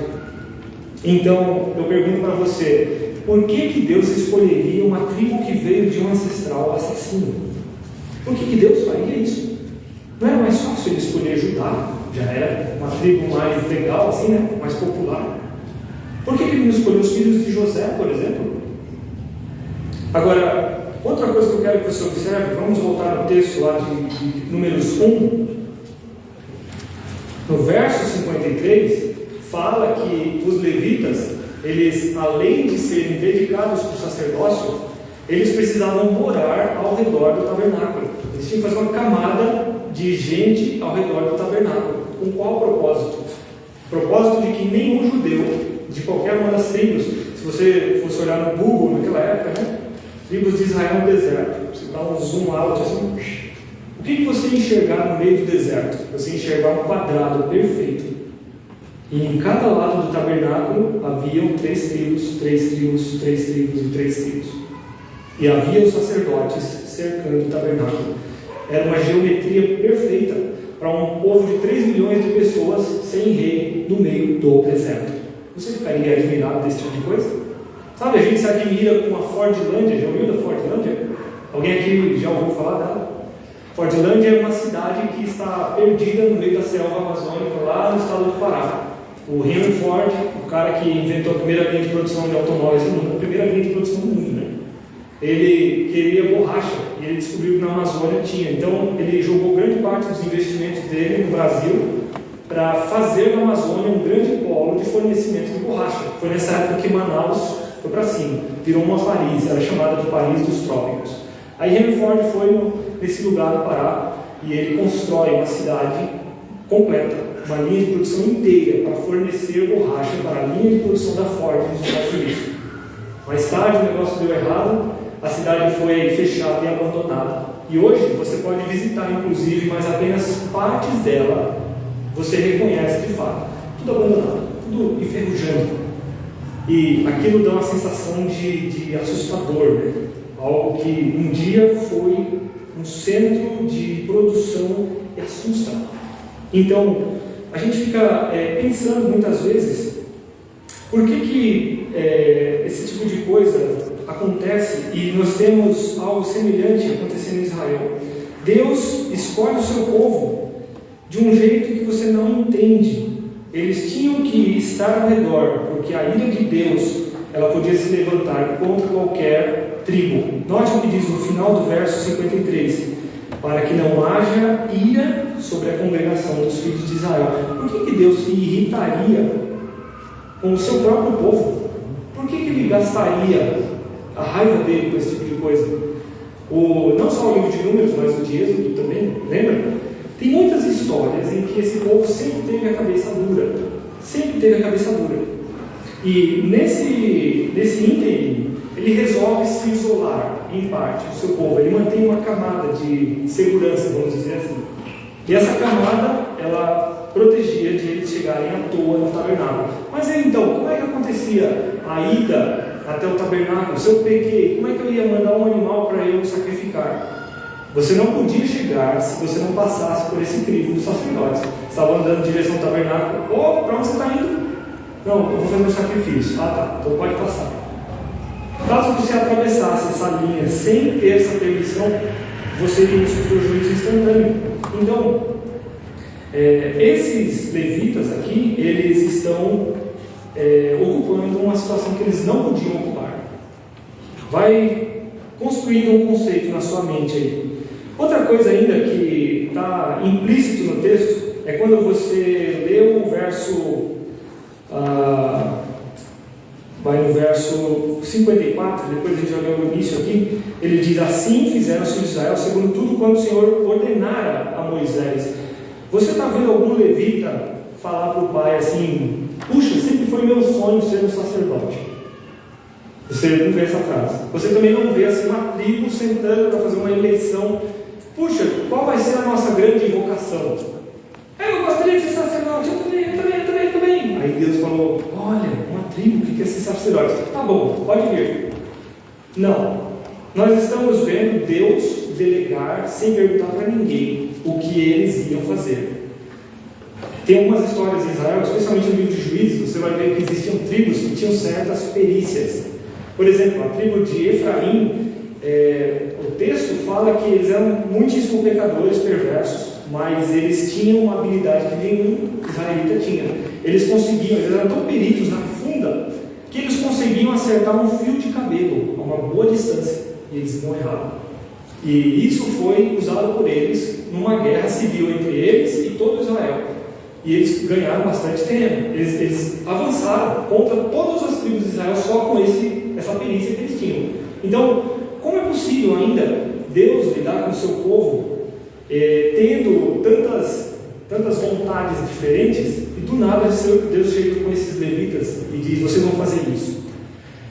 Então, eu pergunto para você: por que Deus escolheria uma tribo que veio de um ancestral assassino? Por que Deus faria isso? Não era mais fácil ele escolher Judá? Já era uma tribo mais legal, assim, né? Mais popular. Por que ele não escolheu os filhos de José, por exemplo? Agora, outra coisa que eu quero que você observe, vamos voltar no texto lá de Números 1. No verso 53, fala que os levitas, eles, além de serem dedicados para o sacerdócio, eles precisavam morar ao redor do tabernáculo. Eles tinham que fazer uma camada de gente ao redor do tabernáculo. Com qual propósito? O propósito de que nenhum judeu, de qualquer uma das tribos, se você fosse olhar no Google naquela época, né? Tribos de Israel no deserto, você dá um zoom out assim, o que você enxergar no meio do deserto? Você enxergar um quadrado perfeito. E em cada lado do tabernáculo haviam 3 tribos, 3 tribos, 3 tribos e 3 tribos. E havia os sacerdotes cercando o tabernáculo. Era uma geometria perfeita para um povo de 3 milhões de pessoas sem rei no meio do deserto. Você ficaria admirado desse tipo de coisa? Sabe, a gente se admira com a Fordlândia. Já ouviu da Fordlândia? Alguém aqui já ouviu falar dela? Fordlândia é uma cidade que está perdida no meio da selva amazônica, lá no estado do Pará. O Henry Ford, o cara que inventou a primeira linha de produção de automóveis do mundo, a primeira linha de produção do mundo, né? Ele queria borracha e ele descobriu que na Amazônia tinha. Então ele jogou grande parte dos investimentos dele no Brasil para fazer da Amazônia um grande polo de fornecimento de borracha. Foi nessa época que Manaus foi para cima, virou uma Paris, era chamada de Paris dos Trópicos. Aí Henry Ford foi nesse lugar do Pará e ele constrói uma cidade completa, uma linha de produção inteira para fornecer borracha para a linha de produção da Ford nos Estados Unidos. Mais tarde o negócio deu errado, a cidade foi fechada e abandonada. E hoje você pode visitar, inclusive, mas apenas partes dela você reconhece de fato. Tudo abandonado, tudo enferrujando. E aquilo dá uma sensação de assustador, né? Algo que um dia foi um centro de produção e assusta. Então, a gente fica pensando muitas vezes por que esse tipo de coisa acontece e nós temos algo semelhante acontecendo em Israel. Deus escolhe o seu povo de um jeito que você não entende. Eles tinham que estar ao redor, porque a ira de Deus ela podia se levantar contra qualquer tribo. Note o que diz no final do verso 53: para que não haja ira sobre a congregação dos filhos de Israel. Por que Deus se irritaria com o seu próprio povo? Por que ele gastaria a raiva dele com esse tipo de coisa? Não só o livro de Números, mas o de Êxodo também, lembra? Tem muitas histórias em que esse povo sempre teve a cabeça dura. Sempre teve a cabeça dura. E nesse ínterim, ele resolve se isolar, em parte, do seu povo. Ele mantém uma camada de segurança, vamos dizer assim. E essa camada, ela protegia de eles chegarem à toa no tabernáculo. Mas aí, então, como é que acontecia a ida até o tabernáculo? Se eu pequei, como é que eu ia mandar um animal para eu sacrificar? Você não podia chegar se você não passasse por esse crivo dos sacerdotes. Você estava andando em direção ao tabernáculo. Para onde você está indo? Não, eu vou fazer um sacrifício. Ah, tá, então pode passar. Caso você atravessasse essa linha sem ter essa permissão, você iria sofrer o juízo instantâneo. Então, esses levitas aqui, eles estão ocupando uma situação que eles não podiam ocupar. Vai construindo um conceito na sua mente aí. Outra coisa ainda que está implícito no texto é quando você lê o verso, vai no verso 54, depois a gente vai ler o início aqui, ele diz: assim fizeram os filhos de Israel, segundo tudo quanto o Senhor ordenara a Moisés. Você está vendo algum levita falar para o pai assim: puxa, sempre foi meu sonho ser um sacerdote? Você não vê essa frase. Você também não vê assim uma tribo sentando para fazer uma eleição: puxa, qual vai ser a nossa grande vocação? Eu gostaria de ser sacerdote. Eu também. Aí Deus falou: olha, uma tribo que quer ser sacerdote. Tá bom, pode vir. Não. Nós estamos vendo Deus delegar sem perguntar para ninguém o que eles iam fazer. Tem algumas histórias em Israel, especialmente no livro de Juízes, você vai ver que existiam tribos que tinham certas perícias. Por exemplo, a tribo de Efraim, o texto fala que eles eram muitíssimos pecadores perversos, mas eles tinham uma habilidade que nenhum israelita tinha. Eles eram tão peritos na funda, que eles conseguiam acertar um fio de cabelo a uma boa distância, e eles não erravam. E isso foi usado por eles numa guerra civil entre eles e todo Israel. E eles ganharam bastante terreno. Eles avançaram contra todas as tribos de Israel só com essa perícia que eles tinham. Então, como é possível ainda Deus lidar com o seu povo tendo tantas vontades diferentes, e do nada Deus chega com esses levitas e diz: vocês vão fazer isso?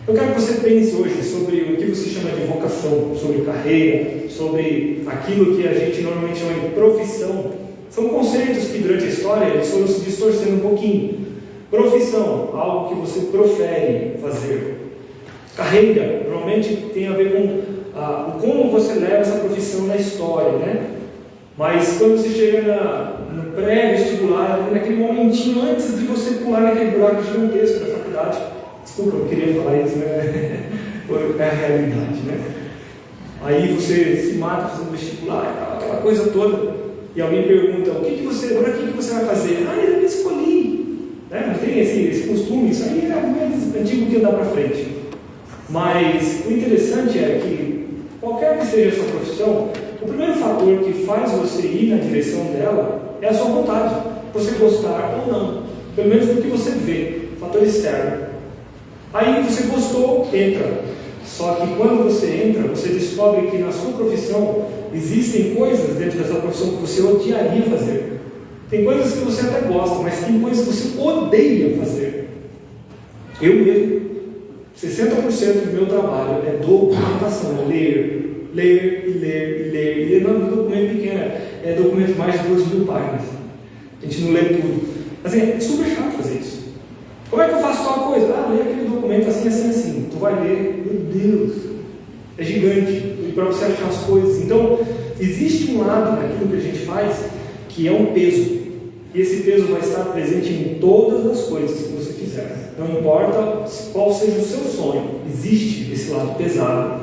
Eu quero que você pense hoje sobre o que você chama de vocação, sobre carreira, sobre aquilo que a gente normalmente chama de profissão. São conceitos que durante a história eles foram se distorcendo um pouquinho. Profissão, algo que você profere fazer. Carreira, normalmente tem a ver com como você leva essa profissão na história, né? Mas quando você chega no pré-vestibular, naquele momentinho antes de você pular naquele buraco gigantesco da faculdade, desculpa, eu queria falar isso, mas é a realidade, né? Aí você se mata fazendo vestibular, aquela coisa toda, e alguém pergunta, agora o que você vai fazer? Ah, eu escolhi. Não tem esse costume, isso aí é mais antigo que andar para frente. Mas o interessante é que, qualquer que seja a sua profissão, o primeiro fator que faz você ir na direção dela é a sua vontade, você gostar ou não, pelo menos do que você vê, fator externo. Aí você gostou, entra. Só que quando você entra, você descobre que na sua profissão existem coisas dentro dessa profissão que você odiaria fazer. Tem coisas que você até gosta, mas tem coisas que você odeia fazer. Eu mesmo, 60% do meu trabalho é documentação, é ler e ler. E não é um documento pequeno, é documento de mais de 2.000 páginas. A gente não lê tudo. Mas é super chato fazer isso. Como é que eu faço tal coisa? Lê aquele documento assim. Tu vai ler, meu Deus, é gigante, para você achar as coisas. Então, existe um lado naquilo que a gente faz que é um peso. E esse peso vai estar presente em todas as coisas que você fizer. Não importa qual seja o seu sonho, existe esse lado pesado.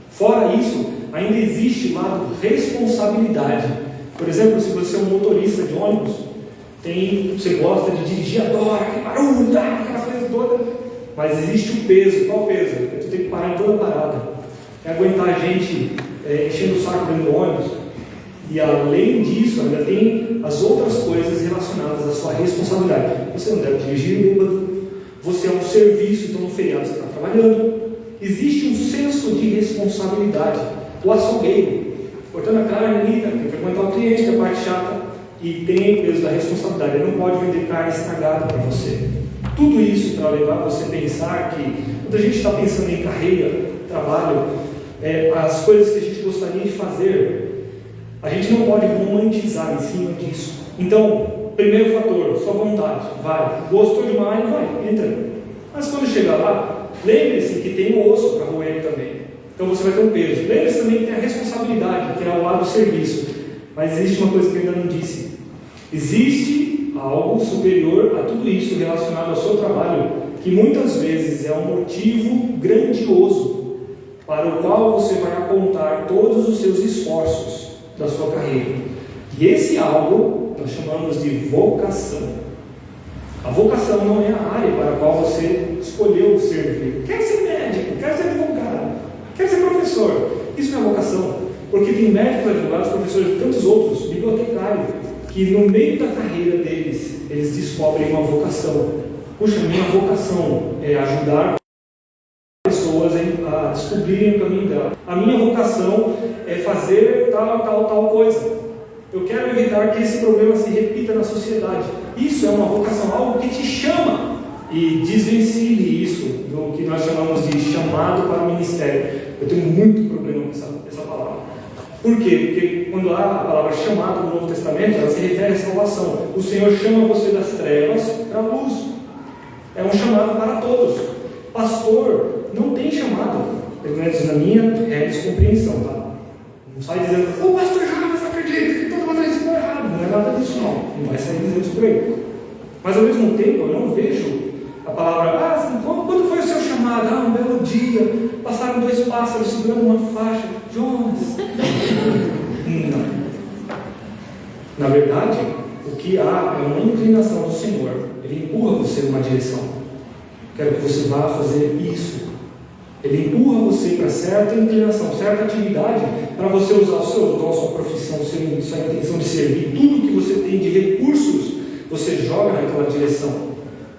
Fora isso, ainda existe o lado de responsabilidade. Por exemplo, se você é um motorista de ônibus, você gosta de dirigir, adora aquele barulho, aquela coisa toda, mas existe o peso. Qual o peso? Tu tem que parar em toda parada, é aguentar a gente enchendo o saco dentro do ônibus. E além disso, ainda tem as outras coisas relacionadas à sua responsabilidade. Você não deve dirigir bêbado, você é um serviço, então no feriado você está trabalhando. Existe um senso de responsabilidade. O açougueiro, cortando a carne ali, tem que frequentar o cliente, que é a parte chata, e tem o peso da responsabilidade. Ele não pode vender carne estragada para você. Tudo isso para levar você a pensar que, quando a gente está pensando em carreira, trabalho, as coisas que a gente gostaria de fazer, a gente não pode romantizar em cima disso. Então, primeiro fator, sua vontade, vai. Gostou demais, vai, entra. Mas quando chegar lá, lembre-se que tem um osso para roer também. Então você vai ter um peso. Lembre-se também que tem a responsabilidade, que é o lado do serviço. Mas existe uma coisa que eu ainda não disse. Existe algo superior a tudo isso relacionado ao seu trabalho, que muitas vezes é um motivo grandioso para o qual você vai apontar todos os seus esforços da sua carreira. E esse algo nós chamamos de vocação. A vocação não é a área para a qual você escolheu servir. Quer ser médico, quer ser advogado, quer ser professor. Isso não é vocação, porque tem médicos, advogados, professores e tantos outros, bibliotecários, que no meio da carreira deles, eles descobrem uma vocação. Puxa, minha vocação é ajudar pessoas a descobrirem o caminho dela. A minha vocação é fazer tal coisa. Eu quero evitar que esse problema se repita na sociedade. Isso é uma vocação, algo que te chama. E desvencilhe isso do que nós chamamos de chamado para o ministério. Eu tenho muito problema com essa palavra. Por quê? Porque quando há a palavra chamado no Novo Testamento, ela se refere à salvação. O Senhor chama você das trevas para a luz. É um chamado para todos. Pastor não tem chamado, pelo menos na minha descompreensão, tá? Não sai dizendo, o pastor Jonas acredita que todo mundo está errado. Não é nada disso, não vai sair dizendo isso por aí. Mas ao mesmo tempo, eu não vejo a palavra, quando foi o seu chamado? Um belo dia, passaram 2 pássaros segurando uma faixa. Jonas. Não. Na verdade, o que há é uma inclinação do Senhor. Ele empurra você numa direção. Quero que você vá fazer isso. Ele empurra você para certa inclinação, certa atividade, para você usar a sua profissão, sua intenção de servir. Tudo que você tem de recursos, você joga naquela direção.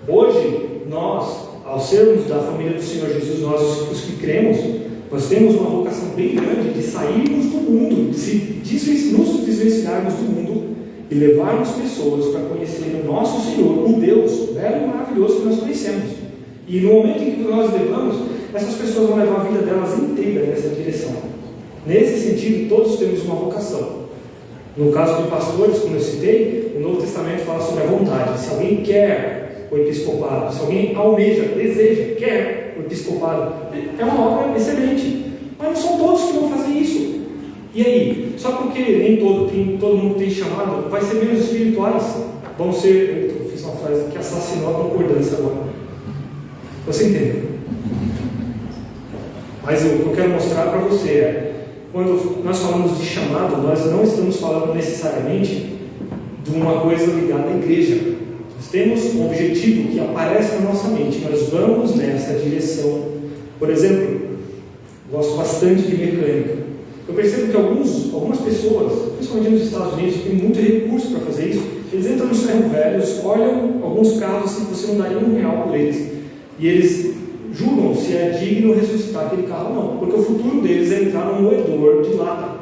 Hoje, nós, ao sermos da família do Senhor Jesus, nós os que cremos, nós temos uma vocação bem grande de sairmos do mundo, de nos desvencilharmos do mundo e levarmos pessoas para conhecerem o nosso Senhor, o Deus belo e maravilhoso que nós conhecemos. E no momento em que nós levamos, essas pessoas vão levar a vida delas inteira nessa direção. Nesse sentido, todos temos uma vocação. No caso de pastores, como eu citei, o Novo Testamento fala sobre a vontade. Se alguém quer o episcopado, se alguém almeja, deseja, quer o episcopado, é uma obra excelente. Mas não são todos que vão fazer isso. E aí? Só porque nem todo mundo tem chamado, vai ser menos espirituais. Vão ser, eu fiz uma frase que assassinou a concordância agora. Você entendeu? Mas o que eu quero mostrar para você é, quando nós falamos de chamado, nós não estamos falando necessariamente de uma coisa ligada à igreja. Nós temos um objetivo que aparece na nossa mente, nós vamos nessa direção. Por exemplo, gosto bastante de mecânica. Eu percebo que algumas pessoas, principalmente nos Estados Unidos, têm muito recurso para fazer isso. Eles entram nos ferros velhos, olham alguns carros que você não daria R$1 por eles, e eles julgam se é digno ressuscitar aquele carro ou não, porque o futuro deles é entrar num moedor de lata.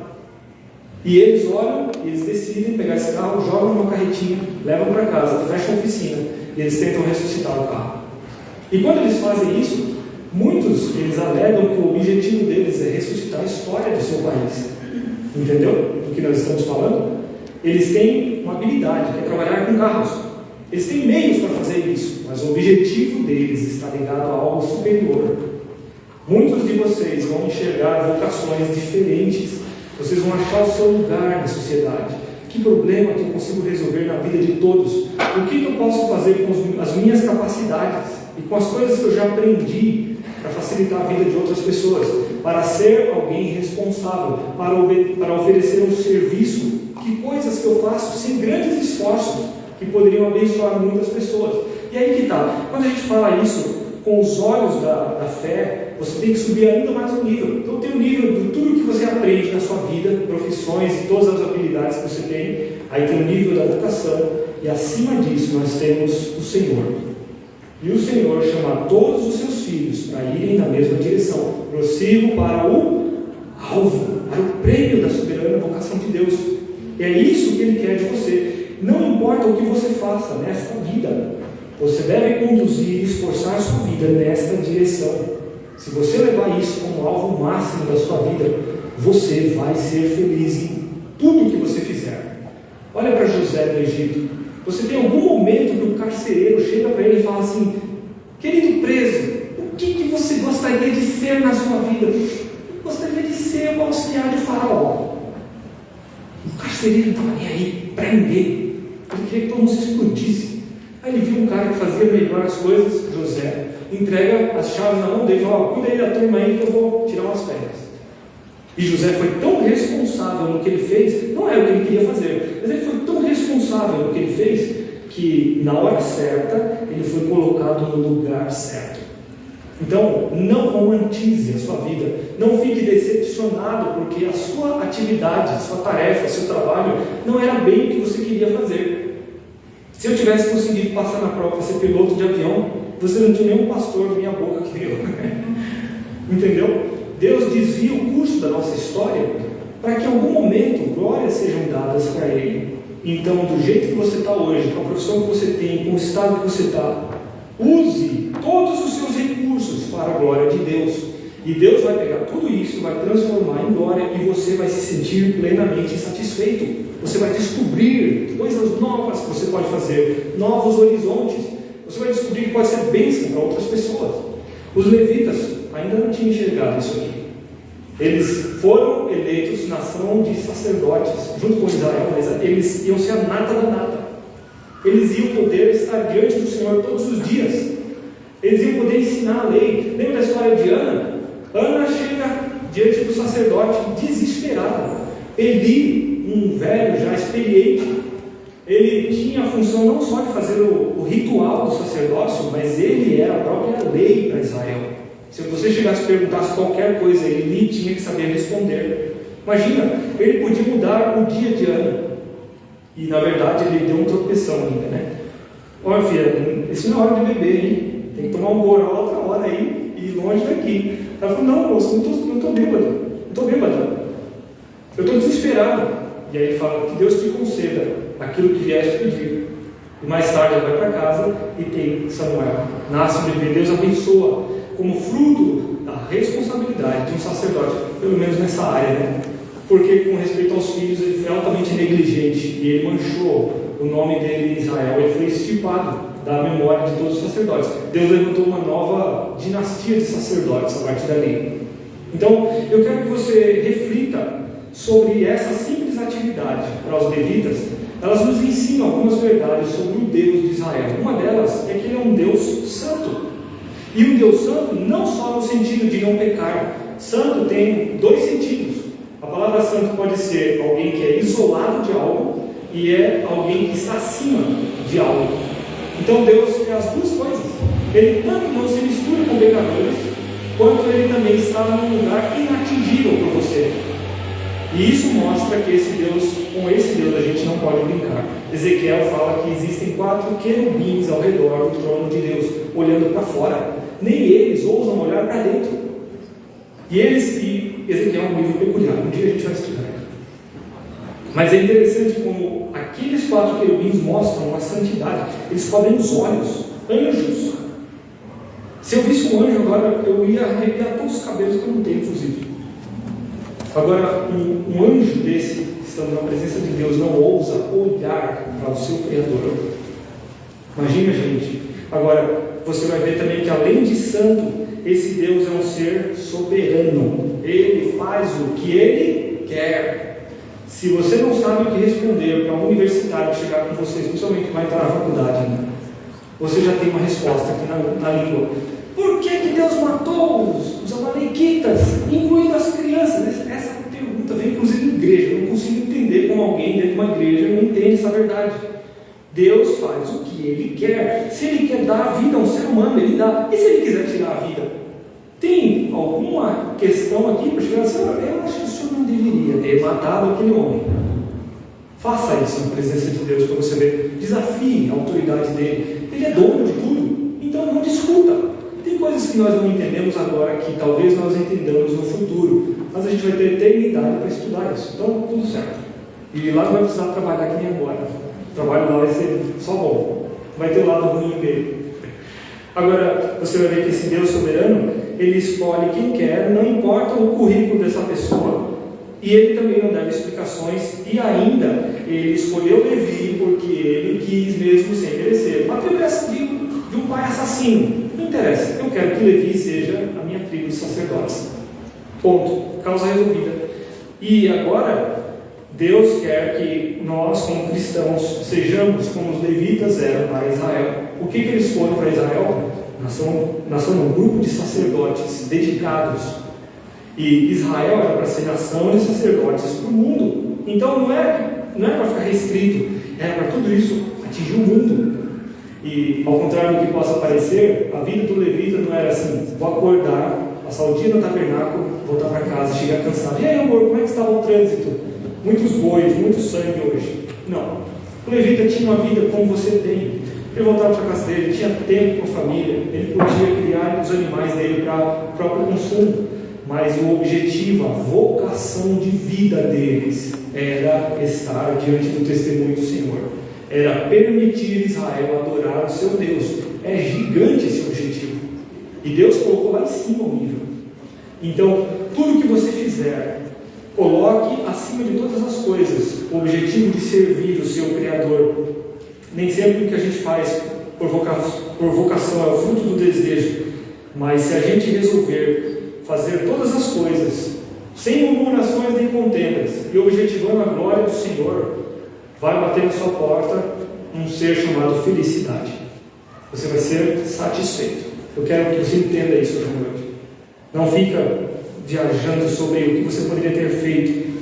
E eles olham, eles decidem pegar esse carro, jogam numa carretinha, levam para casa, fecham a oficina, e eles tentam ressuscitar o carro. E quando eles fazem isso, muitos eles alegam que o objetivo deles é ressuscitar a história do seu país. Entendeu do que nós estamos falando? Eles têm uma habilidade, que é trabalhar com carros. Eles têm meios para fazer isso, mas o objetivo deles está ligado a algo superior. Muitos de vocês vão enxergar vocações diferentes. Vocês vão achar o seu lugar na sociedade. Que problema que eu consigo resolver na vida de todos? O que eu posso fazer com as minhas capacidades e com as coisas que eu já aprendi para facilitar a vida de outras pessoas, para ser alguém responsável, para oferecer um serviço? Que coisas que eu faço sem grandes esforços que poderiam abençoar muitas pessoas? E aí que está, quando a gente fala isso com os olhos da fé, você tem que subir ainda mais o nível. Então tem o nível de tudo que você aprende na sua vida, profissões e todas as habilidades que você tem. Aí tem o nível da vocação, e acima disso nós temos o Senhor. E o Senhor chama todos os seus filhos para irem na mesma direção. Prossigo para o alvo, para o prêmio da soberana vocação de Deus. E é isso que Ele quer de você. Não importa o que você faça nesta vida, você deve conduzir e esforçar a sua vida nesta direção. Se você levar isso como alvo máximo da sua vida, você vai ser feliz em tudo que você fizer. Olha para José do Egito. Você tem algum momento que o carcereiro chega para ele e fala assim: querido preso, o que você gostaria de ser na sua vida? Eu gostaria de ser o auxiliar de Faraó. O carcereiro estava nem aí, prender. Ele queria que todo mundo se explodisse. Aí ele viu um cara que fazia melhor as coisas, José, entrega as chaves na mão dele e fala: cuida aí da turma aí que eu vou tirar umas férias. E José foi tão responsável no que ele fez, não é o que ele queria fazer, mas ele foi tão responsável no que ele fez, que na hora certa, ele foi colocado no lugar certo. Então, não romantize a sua vida, não fique decepcionado porque a sua atividade, a sua tarefa, o seu trabalho, não era bem o que você queria fazer. Se eu tivesse conseguido passar na prova para ser piloto de avião, você não tinha nenhum pastor na minha boca que deu. Entendeu? Deus desvia o curso da nossa história para que em algum momento glórias sejam dadas para Ele. Então, do jeito que você está hoje, com a profissão que você tem, com o estado que você está, use todos os seus recursos para a glória de Deus. E Deus vai pegar tudo isso, vai transformar em glória e você vai se sentir plenamente satisfeito. Você vai descobrir coisas novas que você pode fazer, novos horizontes. Você vai descobrir que pode ser bênção para outras pessoas. Os levitas ainda não tinham enxergado isso aqui. Eles foram eleitos nação de sacerdotes, junto com Israel, mas eles iam ser a nata da nata. Eles iam poder estar diante do Senhor todos os dias. Eles iam poder ensinar a lei. Lembra da história de Ana? Ana chega diante do sacerdote desesperada. Eli, um velho já experiente, ele tinha a função não só de fazer o ritual do sacerdócio, mas ele era a própria lei para Israel. Se você chegasse e perguntasse qualquer coisa, ele tinha que saber responder. Imagina, ele podia mudar o dia de Ana. E na verdade ele deu um tropeção ainda, né? Olha, filha, isso não é hora de beber, hein? Tem que tomar um goró outra hora aí e ir longe daqui. Ela falou: não, moço, não estou bêbado. Não estou bêbado. Eu estou desesperado. E aí ele fala: que Deus te conceda aquilo que vieste pedir. E mais tarde ela vai para casa e tem Samuel. Nasce um bebê, Deus abençoa como fruto da responsabilidade de um sacerdote, pelo menos nessa área, né? Porque com respeito aos filhos ele foi altamente negligente e ele manchou o nome dele em Israel. Ele foi extirpado da memória de todos os sacerdotes. Deus levantou uma nova dinastia de sacerdotes a partir dali. Então eu quero que você reflita sobre essa simples atividade para os levitas. Elas nos ensinam algumas verdades sobre o Deus de Israel. Uma delas é que Ele é um Deus santo. E um Deus santo não só no sentido de não pecar. Santo tem dois sentidos. A palavra santo pode ser alguém que é isolado de algo e é alguém que está acima de algo. Então Deus é as duas coisas. Ele tanto não se mistura com pecadores, quanto ele também está num lugar inatingível por você. E isso mostra que com esse Deus a gente não pode brincar. Ezequiel fala que existem 4 querubins ao redor do trono de Deus, olhando para fora. Nem eles ousam olhar para dentro. E Ezequiel é um livro peculiar, um dia a gente vai estudar. Mas é interessante como aqueles 4 querubins mostram a santidade. Eles cobrem os olhos, anjos. Se eu visse um anjo agora, eu ia arrepiar todos os cabelos que eu não tenho, inclusive. Agora, um anjo desse, estando na presença de Deus, não ousa olhar para o seu Criador. Imagina, gente. Agora, você vai ver também que além de santo, esse Deus é um ser soberano. Ele faz o que Ele quer. Se você não sabe o que responder para um universitário chegar com você, especialmente que vai entrar na faculdade, né? Você já tem uma resposta aqui na língua. Por que Deus matou os amalequitas, incluindo as crianças? Essa pergunta vem inclusive na igreja. Eu não consigo entender como alguém dentro de uma igreja não entende essa verdade. Deus faz o que Ele quer. Se Ele quer dar a vida a um ser humano, Ele dá. E se Ele quiser tirar a vida? Tem alguma questão aqui para chegar assim? Eu acho que o senhor não deveria ter matado aquele homem. Faça isso na presença de Deus para você ver. Desafie a autoridade dele. Ele é dono de tudo. Então não discuta. Tem coisas que nós não entendemos agora, que talvez nós entendamos no futuro, mas a gente vai ter eternidade para estudar isso. Então, tudo certo. E lá não vai precisar trabalhar que nem agora. O trabalho lá vai ser só bom. Vai ter o lado ruim dele. Agora, você vai ver que esse Deus soberano, Ele escolhe quem quer, não importa o currículo dessa pessoa, e Ele também não deve explicações, e ainda, Ele escolheu Levi porque Ele quis mesmo sem merecer. Uma tribo de um pai assassino. Não interessa, eu quero que Levi seja a minha tribo de sacerdotes. Ponto. Causa resolvida. E agora, Deus quer que nós, como cristãos, sejamos como os levitas eram para Israel. O que eles foram para Israel? Nação um grupo de sacerdotes dedicados. E Israel era para ser nação de sacerdotes para o mundo. Então não era para ficar restrito, era para tudo isso atingir o mundo. E ao contrário do que possa parecer, a vida do levita não era assim: vou acordar, passar o dia no tabernáculo, voltar para casa, chegar cansado. E aí, amor, como é que estava o trânsito? Muitos bois, muito sangue hoje. Não. O levita tinha uma vida como você tem. Ele voltava para a casa dele, tinha tempo com a família, ele podia criar os animais dele para o próprio consumo. Mas o objetivo, a vocação de vida deles era estar diante do testemunho do Senhor. Era permitir Israel adorar o seu Deus. É gigante esse objetivo. E Deus colocou lá em cima o nível. Então, tudo que você fizer, coloque acima de todas as coisas o objetivo de servir o seu Criador. Nem sempre o que a gente faz por vocação é o fruto do desejo. Mas se a gente resolver fazer todas as coisas sem murmurações nem contendas e objetivando a glória do Senhor, vai bater na sua porta um ser chamado felicidade. Você vai ser satisfeito. Eu quero que você entenda isso hoje à noite. Não fica viajando sobre o que você poderia ter feito.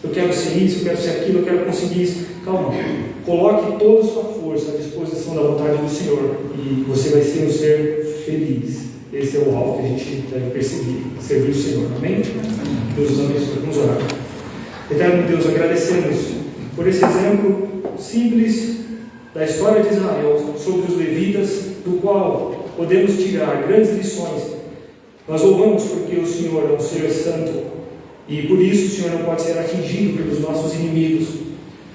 Eu quero ser isso, eu quero ser aquilo, eu quero conseguir isso. Calma. Coloque toda a sua força à disposição da vontade do Senhor e você vai ser um ser feliz. Esse é o alvo que a gente deve perseguir, servir o Senhor. Amém? Deus nos abençoe. Vamos orar. Eterno Deus, agradecemos por esse exemplo simples da história de Israel sobre os levitas, do qual podemos tirar grandes lições. Nós louvamos porque o Senhor é um ser santo e por isso o Senhor não pode ser atingido pelos nossos inimigos.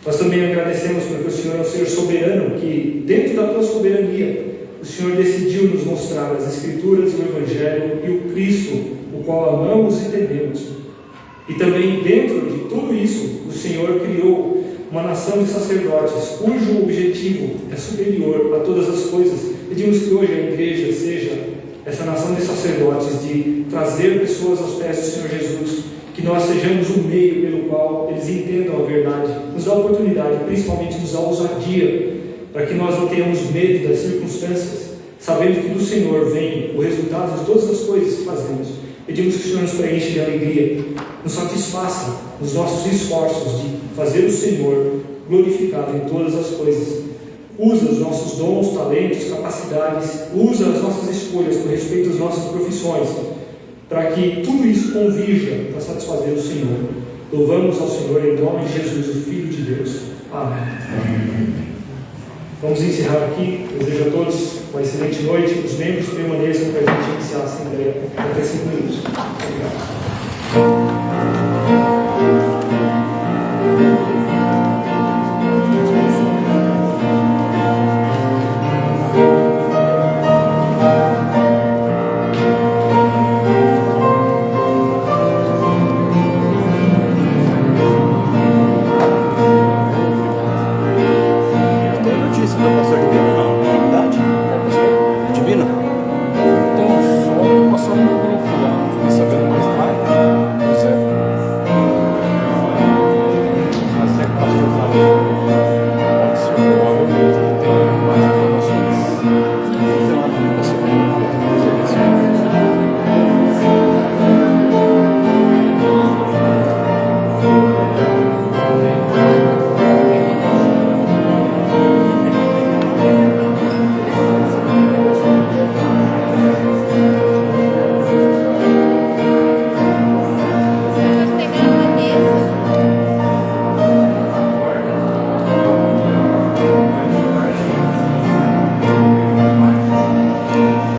Nós também agradecemos porque o Senhor é um ser soberano, que dentro da tua soberania o Senhor decidiu nos mostrar as Escrituras, o Evangelho e o Cristo, o qual amamos e tememos. E também dentro de tudo isso, o Senhor criou uma nação de sacerdotes, cujo objetivo é superior a todas as coisas. Pedimos que hoje a igreja seja essa nação de sacerdotes, de trazer pessoas aos pés do Senhor Jesus, que nós sejamos um meio pelo qual eles entendam a verdade, nos dá a oportunidade, principalmente nos dá a ousadia, para que nós não tenhamos medo das circunstâncias, sabendo que do Senhor vem o resultado de todas as coisas que fazemos. Pedimos que o Senhor nos preencha de alegria, nos satisfaça nos nossos esforços de fazer o Senhor glorificado em todas as coisas. Usa os nossos dons, talentos, capacidades, usa as nossas escolhas com respeito às nossas profissões, para que tudo isso convirja para satisfazer o Senhor. Louvamos ao Senhor em nome de Jesus, o Filho de Deus. Amém. Vamos encerrar aqui. Desejo a todos uma excelente noite. Os membros permaneçam para a gente iniciar a Assembleia até 5 minutos. Obrigado.